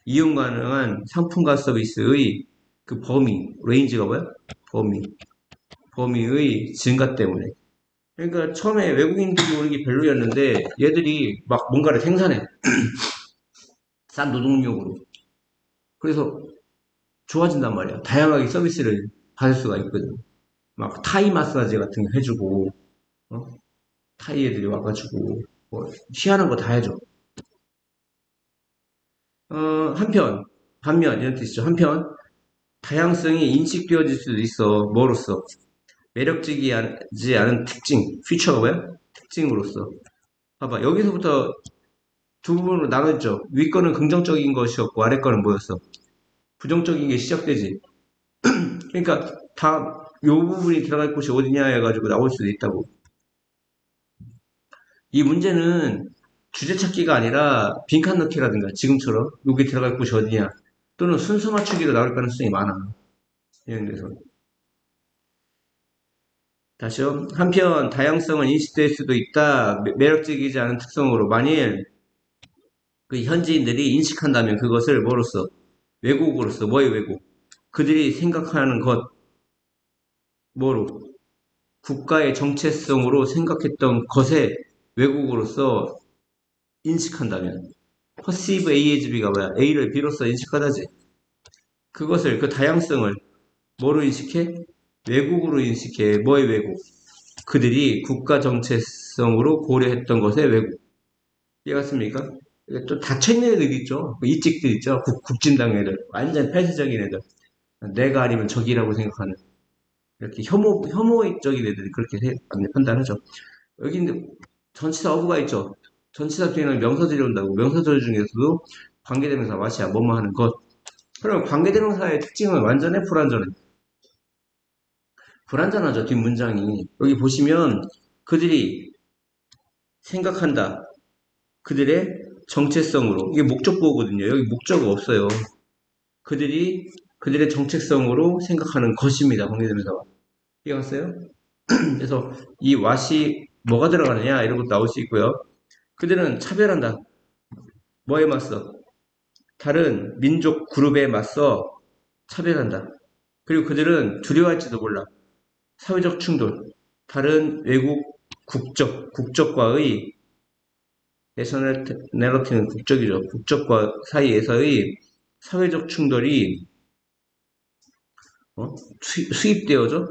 이용 가능한 상품과 서비스의 그 범위, 레인지가 뭐야? 범위의 증가 때문에. 그러니까 처음에 외국인들이 오는 게 별로였는데 얘들이 막 뭔가를 생산해. 싼 노동력으로. 그래서 좋아진단 말이야. 다양하게 서비스를 받을 수가 있거든. 막 타이 마사지 같은 거 해주고, 어? 타이 애들이 와가지고, 뭐, 희한한 거 다 해줘. 반면, 이런 뜻이죠. 한편, 다양성이 인식되어질 수도 있어. 뭐로써? 매력적이지 않은 특징. 피처가 뭐야? 특징으로서. 봐봐. 여기서부터 두 부분으로 나눴죠. 위 거는 긍정적인 것이었고, 아래 거는 뭐였어? 부정적인 게 시작되지. 그러니까, 요 부분이 들어갈 곳이 어디냐 해가지고 나올 수도 있다고. 이 문제는 주제 찾기가 아니라 빈칸 넣기라든가 지금처럼 여기 들어갈 곳이 어디냐 또는 순서 맞추기로 나올 가능성이 많아. 이런 데서. 다시요. 한편 다양성은 인식될 수도 있다. 매력적이지 않은 특성으로 만일 그 현지인들이 인식한다면 그것을 뭐로써? 왜곡으로서. 뭐의 왜곡? 그들이 생각하는 것 뭐로? 국가의 정체성으로 생각했던 것의 왜곡으로서 인식한다면 perceive A as B가 뭐야? A를 B로서 인식하다지. 그것을, 그 다양성을 뭐로 인식해? 왜곡으로 인식해. 뭐의 왜곡? 그들이 국가 정체성으로 고려했던 것의 왜곡. 이해갔습니까? 또 닫혀있는 애들 있죠. 그 이직들 있죠. 국진당 애들. 완전 폐쇄적인 애들. 내가 아니면 적이라고 생각하는. 이렇게 혐오적인 애들이 그렇게 판단하죠. 여기 있는 전치사 어부가 있죠. 전치사 뒤에는 명사절이 온다고. 명사절 중에서도 관계대명사 와시야 뭐뭐 하는 것. 그럼 관계대명사의 특징은 완전해, 불완전해? 불완전하죠, 뒷문장이. 여기 보시면 그들이 생각한다. 그들의 정체성으로. 이게 목적보거든요. 여기 목적어 없어요. 그들의 정체성으로 생각하는 것입니다. 관계대명사가. 이해갔어요? 그래서 이 왓이 뭐가 들어가느냐 이런 것도 나올 수 있고요. 그들은 차별한다. 뭐에 맞서? 다른 민족 그룹에 맞서 차별한다. 그리고 그들은 두려워할지도 몰라. 사회적 충돌, 다른 외국 국적과의 내셔널리티는 국적이죠. 국적과 사이에서의 사회적 충돌이 수입되어져?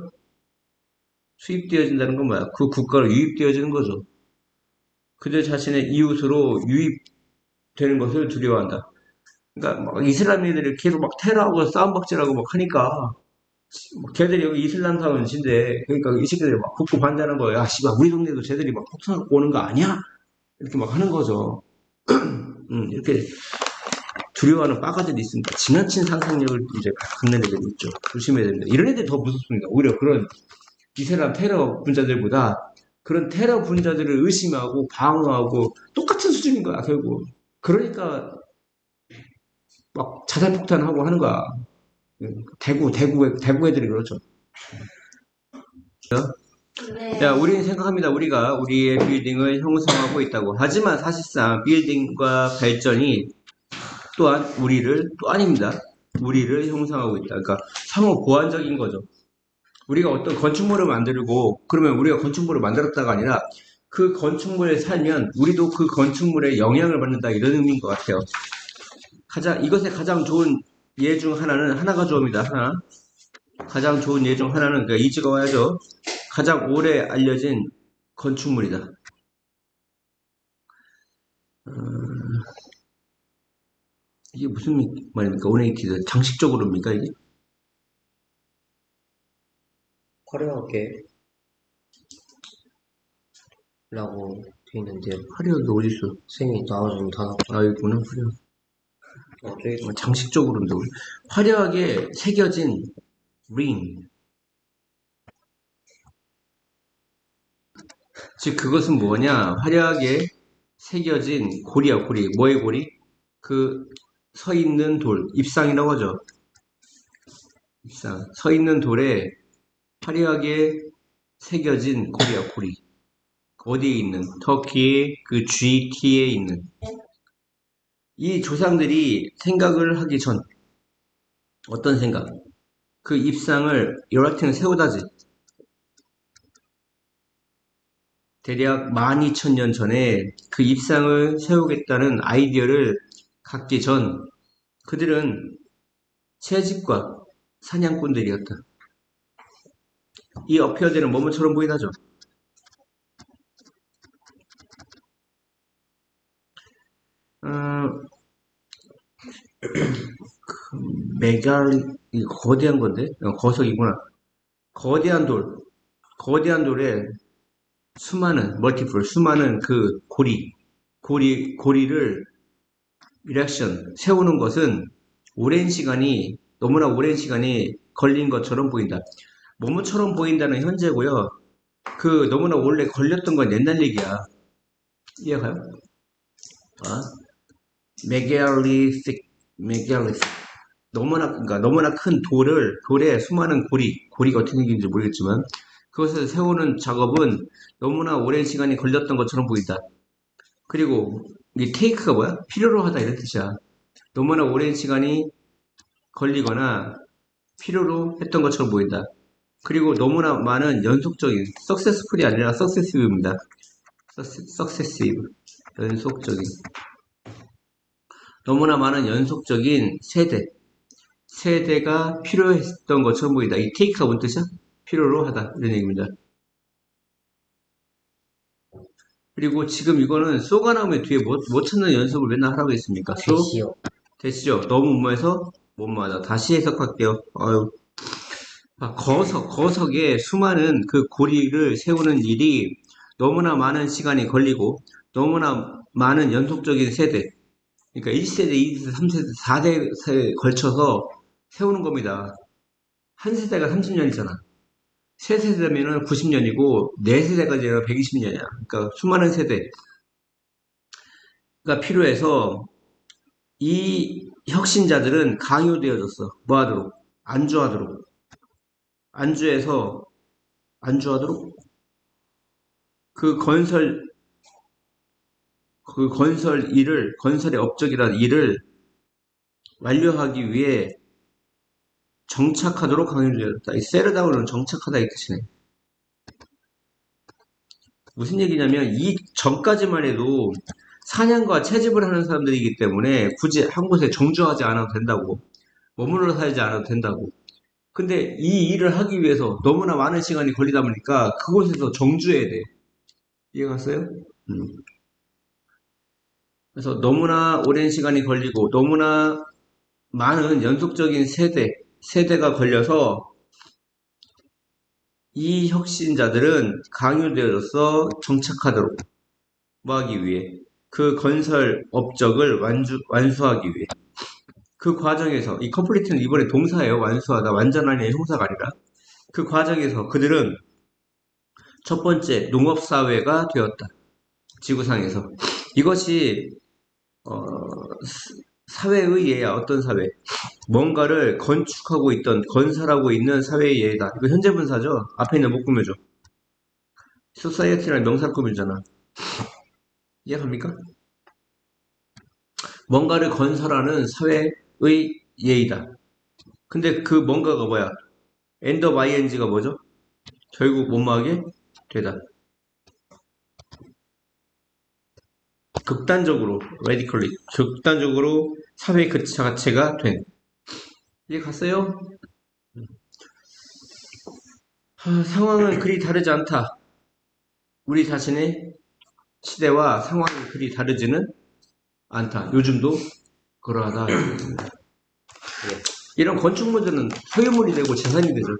수입되어진다는 건 뭐야? 그 국가로 유입되어지는 거죠. 그들 자신의 이웃으로 유입되는 것을 두려워한다. 그러니까 막 이슬람인들이 계속 막 테러하고 싸움박질하고 막 하니까 걔들이 여기 이슬람 사원인데 그러니까 이 새끼들이 막 북구 반대하는 거야. 야, 씨발 우리 동네도 쟤들이 막 폭탄 갖고 오는 거 아니야? 이렇게 막 하는 거죠. 이렇게 두려워하는 빠가들이 있습니다. 지나친 상상력을 이제 갖는 애들이 있죠. 조심해야 됩니다. 이런 애들이 더 무섭습니다. 오히려 그런 이슬람 테러 분자들보다 그런 테러 분자들을 의심하고 방어하고 똑같은 수준인 거야, 결국. 그러니까 막 자살폭탄하고 하는 거야. 대구 애들이 그렇죠. 야, 네. 우리는 생각합니다. 우리가 우리의 빌딩을 형성하고 있다고. 하지만 사실상 빌딩과 발전이 또한 우리를, 또 아닙니다. 우리를 형성하고 있다. 그러니까 상호 보완적인 거죠. 우리가 어떤 건축물을 만들고, 그러면 우리가 건축물을 만들었다가 아니라 그 건축물에 살면 우리도 그 건축물에 영향을 받는다. 이런 의미인 것 같아요. 이것의 가장 좋은 예 중 하나는 하나가 좋습니다. 하나. 가장 좋은 예 중 하나는, 그러니까 이지가 와야죠. 가장 오래 알려진 건축물이다. 이게 무슨 말입니까? 오네이티드. 장식적으로입니까, 이게? 화려하게 라고 돼 있는데요. 화려하게 어딨어? 쌤이 나와준 단어. 아, 이구나, 화려. 저기 장식적으로인데, 화려하게 새겨진 ring. 즉, 그것은 뭐냐? 화려하게 새겨진 고리야, 고리. 뭐의 고리? 그, 서 있는 돌. 입상이라고 하죠. 입상. 서 있는 돌에 화려하게 새겨진 고리야, 고리. 어디에 있는? 터키의 그 GT에 있는. 이 조상들이 생각을 하기 전, 어떤 생각? 그 입상을 요라팅을 세우다지. 대략 12,000년 전에 그 입상을 세우겠다는 아이디어를 갖기 전 그들은 채집과 사냥꾼들이었다. 이 어피어들은 뭐뭐처럼 보이다죠. 어, 메갈, 이 거대한 건데? 거석이구나. 거대한 돌, 거대한 돌에 수많은 그 고리를 리액션, 세우는 것은 너무나 오랜 시간이 걸린 것처럼 보인다. 뭐뭐처럼 보인다는 현재고요. 그 너무나 오래 걸렸던 건 옛날 얘기야. 이해가요? 아, 메갈리틱. 그러니까 너무나 큰 돌에 수많은 고리가 어떻게 생긴지 모르겠지만, 그것을 세우는 작업은 너무나 오랜 시간이 걸렸던 것처럼 보인다. 그리고, 이 테이크가 뭐야? 필요로 하다 이런 뜻이야. 너무나 오랜 시간이 걸리거나 필요로 했던 것처럼 보인다. 그리고 너무나 많은 연속적인, 석세스풀이 아니라 석세시브입니다. 석세시브. 연속적인. 너무나 많은 연속적인 세대가 필요했던 것처럼 보인다. 이 테이크가 뭔 뜻이야? 필요로 하다. 이런 얘기입니다. 그리고 지금 이거는 쏘가 나오면 뒤에 못 찾는 연습을 맨날 하라고 했습니까? 대시요. 되시죠? 너무 무모해서 못 맞아. 다시 해석할게요. 아유. 거석에 수많은 그 고리를 세우는 일이 너무나 많은 시간이 걸리고 너무나 많은 연속적인 세대, 그러니까 1세대, 2세대, 3세대, 4대에 걸쳐서 세우는 겁니다. 한 세대가 30년이잖아. 세 세대면은 90년이고 네 세대가 되면 120년이야. 그러니까 수많은 세대가 필요해서 이 혁신자들은 강요되어졌어. 뭐 하도록? 안주하도록. 안주해서 안주하도록 그 건설의 업적이라는 일을 완료하기 위해 정착하도록 강요되었다. 이 세르다운은 정착하다 이 뜻이네. 무슨 얘기냐면 이 전까지만 해도 사냥과 채집을 하는 사람들이기 때문에 굳이 한 곳에 정주하지 않아도 된다고. 머물러 살지 않아도 된다고. 근데 이 일을 하기 위해서 너무나 많은 시간이 걸리다 보니까 그곳에서 정주해야 돼. 이해갔어요? 그래서 너무나 오랜 시간이 걸리고 너무나 많은 연속적인 세대가 걸려서 이 혁신자들은 강요되어서 정착하도록 뭐 하기 위해 그 건설 업적을 완수하기 위해 그 과정에서 이 컴플리트는 이번에 동사예요. 완수하다. 완전한 형사가 아니라 그 과정에서 그들은 첫 번째 농업사회가 되었다. 지구상에서 이것이 어, 사회의 예야. 어떤 사회? 뭔가를 건축하고 있던, 건설하고 있는 사회의 예다. 이거 현재 분사죠? 앞에 있는 못 꾸며줘. society라는 명사를 꾸며주잖아. 이해갑니까? 뭔가를 건설하는 사회의 예이다. 근데 그 뭔가가 뭐야? end of ing가 뭐죠? 결국 뭐뭐하게 되다. 극단적으로, radically, 극단적으로 사회 그 자체가 된. 이해 갔어요? 상황은 그리 다르지 않다. 우리 자신의 시대와 상황이 그리 다르지는 않다. 요즘도 그러하다. 이런 건축물들은 소유물이 되고 재산이 되죠.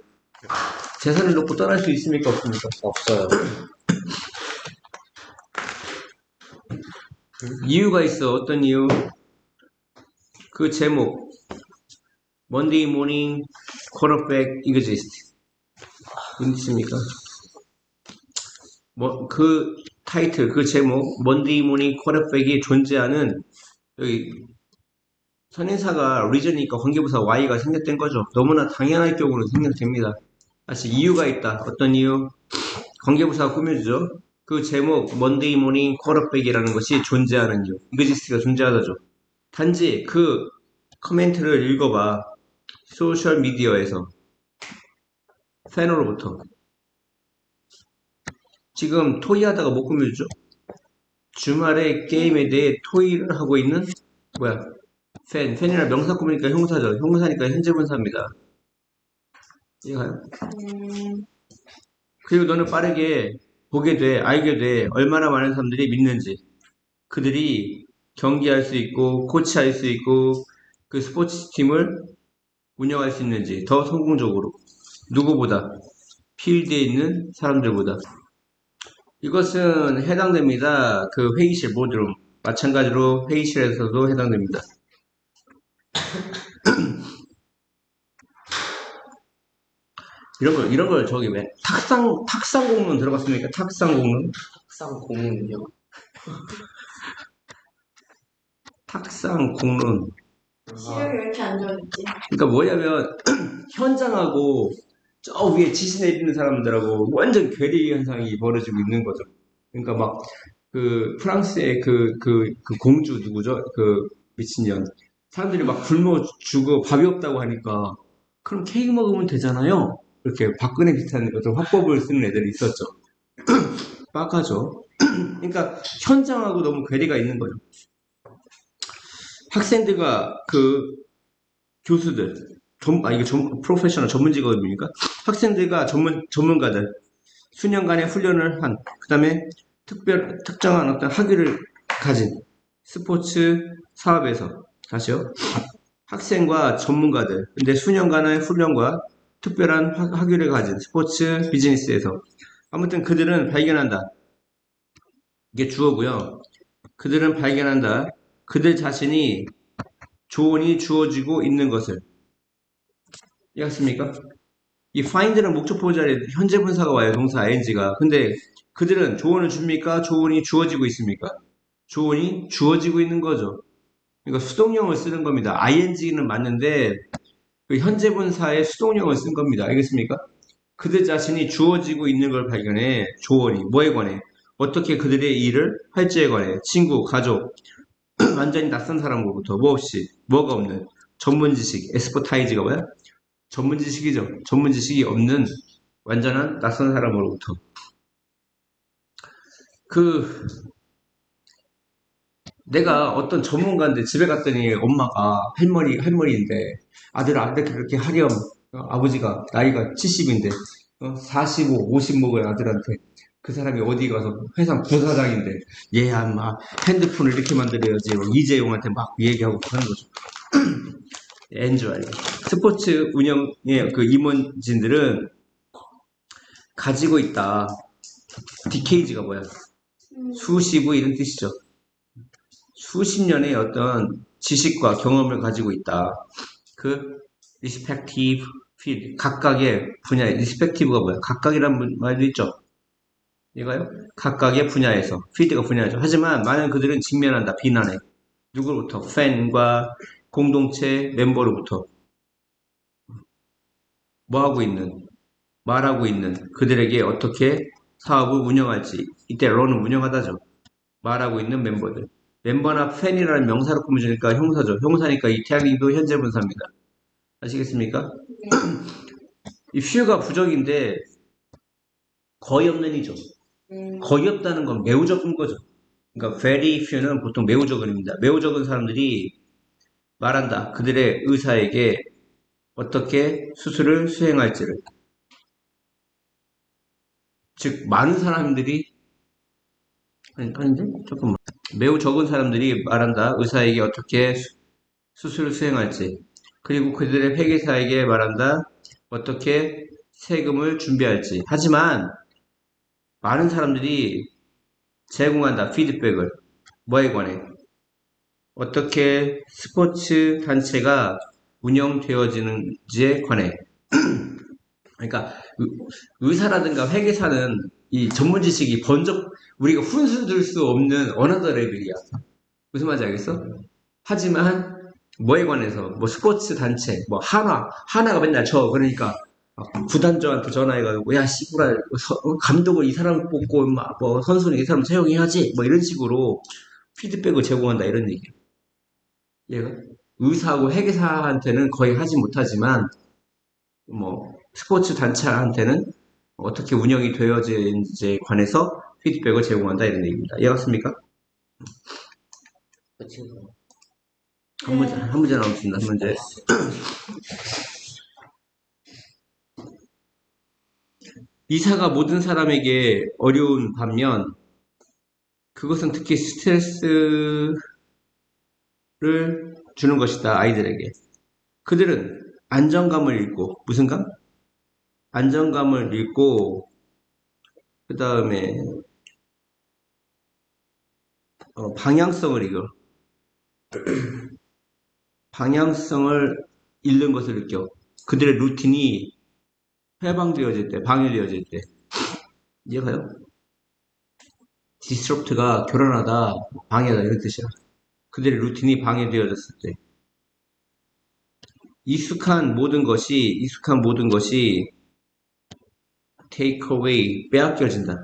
재산을 놓고 떠날 수 있습니까? 없습니까? 없어요. 이유가 있어. 어떤 이유? 그 제목 Monday Morning Quarterback Exist 무슨 뜻입니까? 그 타이틀, 그 제목 Monday Morning Quarterback이 존재하는 여기 선인사가 reason이니까 관계부사 Y가 생략된 거죠. 너무나 당연할 경우는 생략됩니다. 다시 이유가 있다. 어떤 이유? 관계부사가 꾸며주죠. 그 제목 Monday Morning Quarterback이라는 것이 존재하는 이유. exist가 존재하다죠. 단지 그 커멘트를 읽어봐. 소셜 미디어에서 팬으로부터 지금 토의하다가 못 꾸며주죠. 주말에 게임에 대해 토의를 하고 있는 뭐야 팬이라 명사 꾸미니까 형사죠. 형사니까 현재 분사입니다. 이해가요? 그리고 너는 빠르게 보게 돼, 알게 돼. 얼마나 많은 사람들이 믿는지. 그들이 경기할 수 있고 코치할 수 있고 그 스포츠 팀을 운영할 수 있는지 더 성공적으로 누구보다 필드에 있는 사람들보다 이것은 해당됩니다. 그 회의실 보드룸 마찬가지로 회의실에서도 해당됩니다. 이런 걸 저기 왜 탁상 공론 들어갔습니까? 탁상 공론? 탁상 공인요. 탁상 공론. 시력이 왜 이렇게 안 좋아졌지? 그러니까 뭐냐면 현장하고 저 위에 지시 내리는 사람들하고 완전 괴리 현상이 벌어지고 있는 거죠. 그러니까 막 그 프랑스의 그 공주 누구죠? 그 미친년. 사람들이 막 굶어 죽어 밥이 없다고 하니까 그럼 케이크 먹으면 되잖아요. 이렇게 박근혜 비슷한 것들 화법을 쓰는 애들이 있었죠. 빡하죠. 그러니까 현장하고 너무 괴리가 있는 거죠. 학생들과 그 교수들, 이게 프로페셔널 전문 직업입니까? 학생들과 전문가들, 수년간의 훈련을 한, 그 다음에 특정한 어떤 학위를 가진 스포츠 사업에서, 다시요. 학생과 전문가들, 근데 수년간의 훈련과 특별한 학위를 가진 스포츠 비즈니스에서, 아무튼 그들은 발견한다. 이게 주어고요. 그들은 발견한다. 그들 자신이 조언이 주어지고 있는 것을. 이해했습니까? 이 find는 목적보호 자리에 현재 분사가 와요. 동사 ing가. 근데 그들은 조언을 줍니까? 조언이 주어지고 있습니까? 조언이 주어지고 있는 거죠. 그러니까 수동형을 쓰는 겁니다. ing는 맞는데 그 현재 분사에 수동형을 쓴 겁니다. 알겠습니까? 그들 자신이 주어지고 있는 걸 발견해. 조언이 뭐에 관해? 어떻게 그들의 일을 할지에 관해. 친구, 가족, 완전히 낯선 사람으로부터 뭐 없이 뭐가 없는 전문 지식, 에스퍼타이즈가 뭐야? 전문 지식이죠. 전문 지식이 없는 완전한 낯선 사람으로부터 그 내가 어떤 전문가인데 집에 갔더니 엄마가 할머니인데 아들 그렇게 하렴. 아버지가 나이가 70인데 45, 50 먹은 아들한테 그 사람이 어디 가서 회사 부사장인데 얘야 막 핸드폰을 이렇게 만들어야지 이재용한테 막 얘기하고 하는 거죠. 엔조알 스포츠 운영의 그 임원진들은 가지고 있다. 디케이지가 뭐야? 수십의 이런 뜻이죠. 수십 년의 어떤 지식과 경험을 가지고 있다. 그 respective field 각각의 분야에 respective가 뭐야? 각각이라는 말도 있죠. 이거요? 각각의 분야에서 field가 분야죠. 하지만 많은 그들은 직면한다. 비난해. 누구로부터? 팬과 공동체 멤버로부터. 뭐 하고 있는, 말하고 있는 그들에게 어떻게 사업을 운영할지. 이때 런은 운영하다죠. 말하고 있는 멤버들. 멤버나 팬이라는 명사로 꾸며주니까 형사죠. 형사니까 이 텔링도 현재 분사입니다. 아시겠습니까? 네. 이 few가 부정인데 거의 없는이죠. 거의 없다는 건 매우 적은 거죠. 그러니까 very few는 보통 매우 적은입니다. 매우 적은 사람들이 말한다. 그들의 의사에게 어떻게 수술을 수행할지를. 즉 많은 사람들이 아닌데? 잠깐만. 매우 적은 사람들이 말한다. 의사에게 어떻게 수술을 수행할지. 그리고 그들의 회계사에게 말한다. 어떻게 세금을 준비할지. 하지만 많은 사람들이 제공한다. 피드백을. 뭐에 관해? 어떻게 스포츠 단체가 운영되어지는지에 관해. 그러니까 의사라든가 회계사는 이 전문 지식이 번쩍 우리가 훈수들 수 없는 어나더 레벨이야. 무슨 말인지 알겠어? 하지만 뭐에 관해서 뭐 스포츠 단체 뭐 하나가 맨날 그러니까 구단주한테 전화해가지고 야 씨부라 감독을 이 사람 뽑고 뭐 선수는 이 사람 채용해야지 뭐 이런 식으로 피드백을 제공한다 이런 얘기야. 얘가 의사하고 회계사한테는 거의 하지 못하지만 뭐 스포츠 단체한테는 어떻게 운영이 되어지는지에 관해서 피드백을 제공한다 이런 얘기입니다. 이해갔습니까? 그치. 한 문제 남았습니다. 한 문제. 이사가 모든 사람에게 어려운 반면 그것은 특히 스트레스를 주는 것이다. 아이들에게. 그들은 안정감을 잃고 무슨 감? 안정감을 잃고 그 다음에 방향성을 잃어. 방향성을 잃는 것을 느껴. 그들의 루틴이 해방되어질 때, 방해되어질 때. 이해가요? disrupt가 교란하다, 방해다 이런 뜻이야. 그들의 루틴이 방해되어졌을 때. 익숙한 모든 것이 take away, 빼앗겨진다.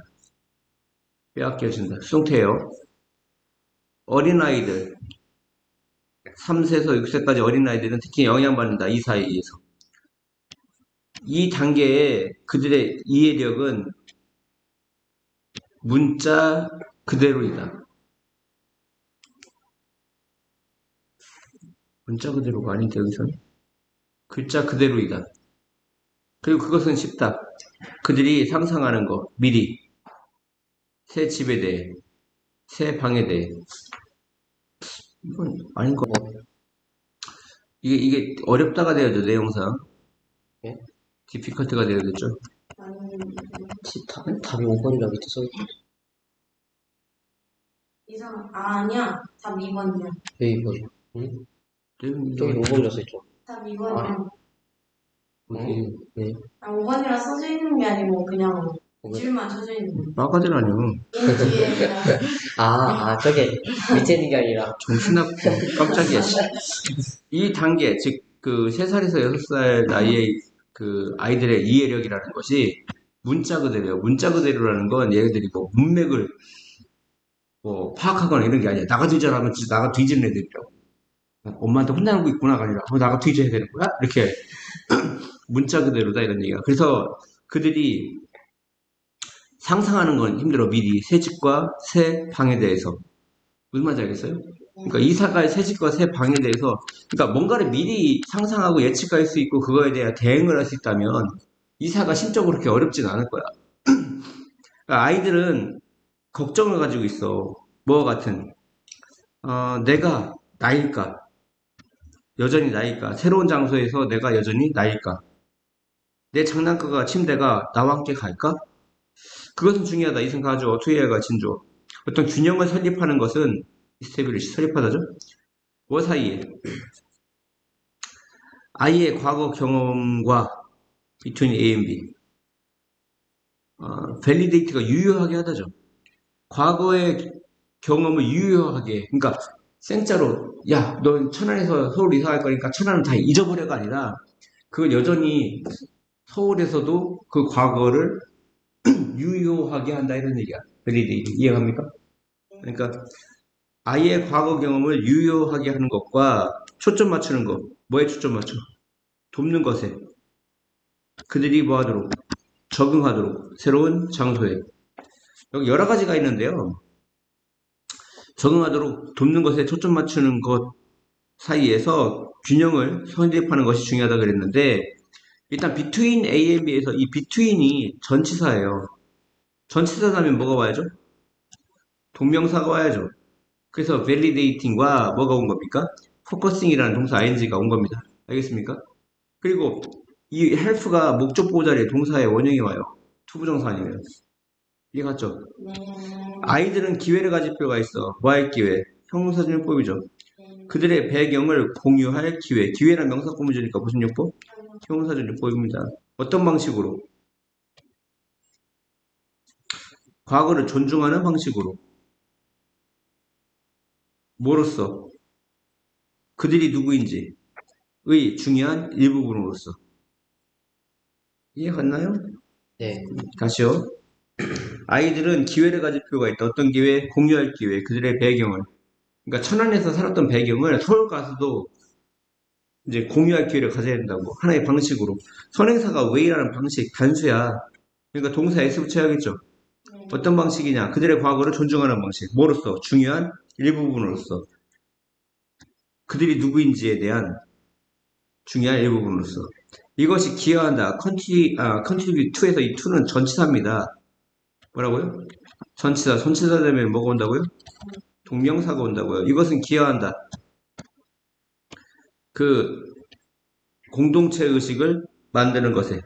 빼앗겨진다. 숭태예요. 어린아이들, 3세에서 6세까지 어린아이들은 특히 영향받는다. 이 사이에서. 이 단계에 그들의 이해력은 문자 그대로이다. 문자 그대로가 아닌데 여기서는 글자 그대로이다. 그리고 그것은 쉽다. 그들이 상상하는 거 미리 새 집에 대해 새 방에 대해 이건 아닌 거. 이게 어렵다가 되어야죠 내용상. 예? 디피컬트가 되어야겠죠. 답이 5번이라고 밑에 써있던데. 아니야. 답 2번이야. 왜 2번이야? 응? 저기 네, 5번이라고 써있죠. 답 2번이야. 응? 네. 5번이라 써져 있는 게 아니고 그냥 왜? 줄만 쳐져 있는 거야. 빠가지라뇨. 맨 뒤에 그냥 저게 밑에 있는 게 아니라. 정신나고 깜짝이야. 이 단계 즉 그 3살에서 6살 나이의 그 아이들의 이해력이라는 것이 문자 그대로예요. 문자 그대로라는 건 얘네들이 뭐 문맥을 뭐 파악하거나 이런 게 아니야. 나가 뒤져라면 진짜 나가 뒤지는 애들이라고. 엄마한테 혼나는 거 있구나가 아니라 나가 뒤져야 되는 거야? 이렇게 문자 그대로다 이런 얘기가. 그래서 그들이 상상하는 건 힘들어. 미리 새 집과 새 방에 대해서. 무슨 말인지 알겠어요? 그러니까 이사가의 새 집과 새 방에 대해서 그러니까 뭔가를 미리 상상하고 예측할 수 있고 그거에 대한 대응을 할 수 있다면 이사가 심적으로 그렇게 어렵진 않을 거야. 그러니까 아이들은 걱정을 가지고 있어. 뭐와 같은 내가 나일까? 여전히 나일까? 새로운 장소에서 내가 여전히 나일까? 내 장난감과 침대가 나와 함께 갈까? 그것은 중요하다. 이 생각하죠. 투이가 진조. 어떤 균형을 설립하는 것은 이스테빌리시 설립하다죠. 뭐 사이에 아이의 과거 경험과 between A and B 밸리데이트가 유효하게 하다죠. 과거의 경험을 유효하게 그러니까 생짜로 야, 넌 천안에서 서울 이사 갈 거니까 천안은 다 잊어버려가 아니라 그걸 여전히 서울에서도 그 과거를 유효하게 한다 이런 얘기야. 밸리데이트 이해갑니까? 그러니까 아이의 과거 경험을 유효하게 하는 것과 초점 맞추는 것. 뭐에 초점 맞춰? 돕는 것에. 그들이 뭐하도록? 적응하도록. 새로운 장소에. 여기 여러 가지가 있는데요. 적응하도록 돕는 것에 초점 맞추는 것 사이에서 균형을 성립하는 것이 중요하다 그랬는데 일단 between A and B에서 이 between이 전치사예요. 전치사라면 뭐가 와야죠? 동명사가 와야죠. 그래서 validating과 뭐가 온 겁니까? focusing이라는 동사 ing가 온 겁니다. 알겠습니까? 그리고 이 help가 목적 보호 자리에 동사의 원형이 와요. 투부정사 아니면. 이해갔죠? 네. 아이들은 기회를 가질 필요가 있어. 뭐 할 기회? 형용사준용법이죠. 네. 그들의 배경을 공유할 기회. 기회란 명사 구문제니까 무슨 용법? 형용사준용법입니다. 어떤 방식으로? 과거를 존중하는 방식으로. 뭐로써? 그들이 누구인지 의 중요한 일부분으로서. 이해 갔나요? 네. 다시요. 아이들은 기회를 가질 필요가 있다. 어떤 기회? 공유할 기회. 그들의 배경을. 그러니까 천안에서 살았던 배경을 서울 가서도 이제 공유할 기회를 가져야 된다고. 하나의 방식으로. 선행사가 way라는 방식, 단수야. 그러니까 동사 s 붙여야겠죠. 네. 어떤 방식이냐? 그들의 과거를 존중하는 방식. 뭐로써? 중요한 일부분으로서. 그들이 누구인지에 대한 중요한 일부분으로서. 이것이 기여한다. contribute to에서 이 to는 전치사입니다. 뭐라고요? 전치사. 전치사 되면 뭐가 온다고요? 동명사가 온다고요. 이것은 기여한다. 그 공동체 의식을 만드는 것에.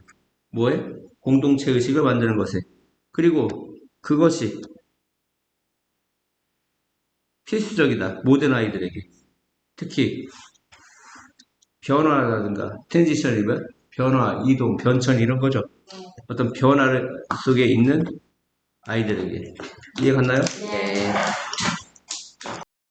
뭐에? 공동체 의식을 만드는 것에. 그리고 그것이 필수적이다. 모든 아이들에게. 특히 변화라든가 트랜지션이면 변화, 이동, 변천 이런 거죠. 어떤 변화 속에 있는 아이들에게. 이해 갔나요? 네.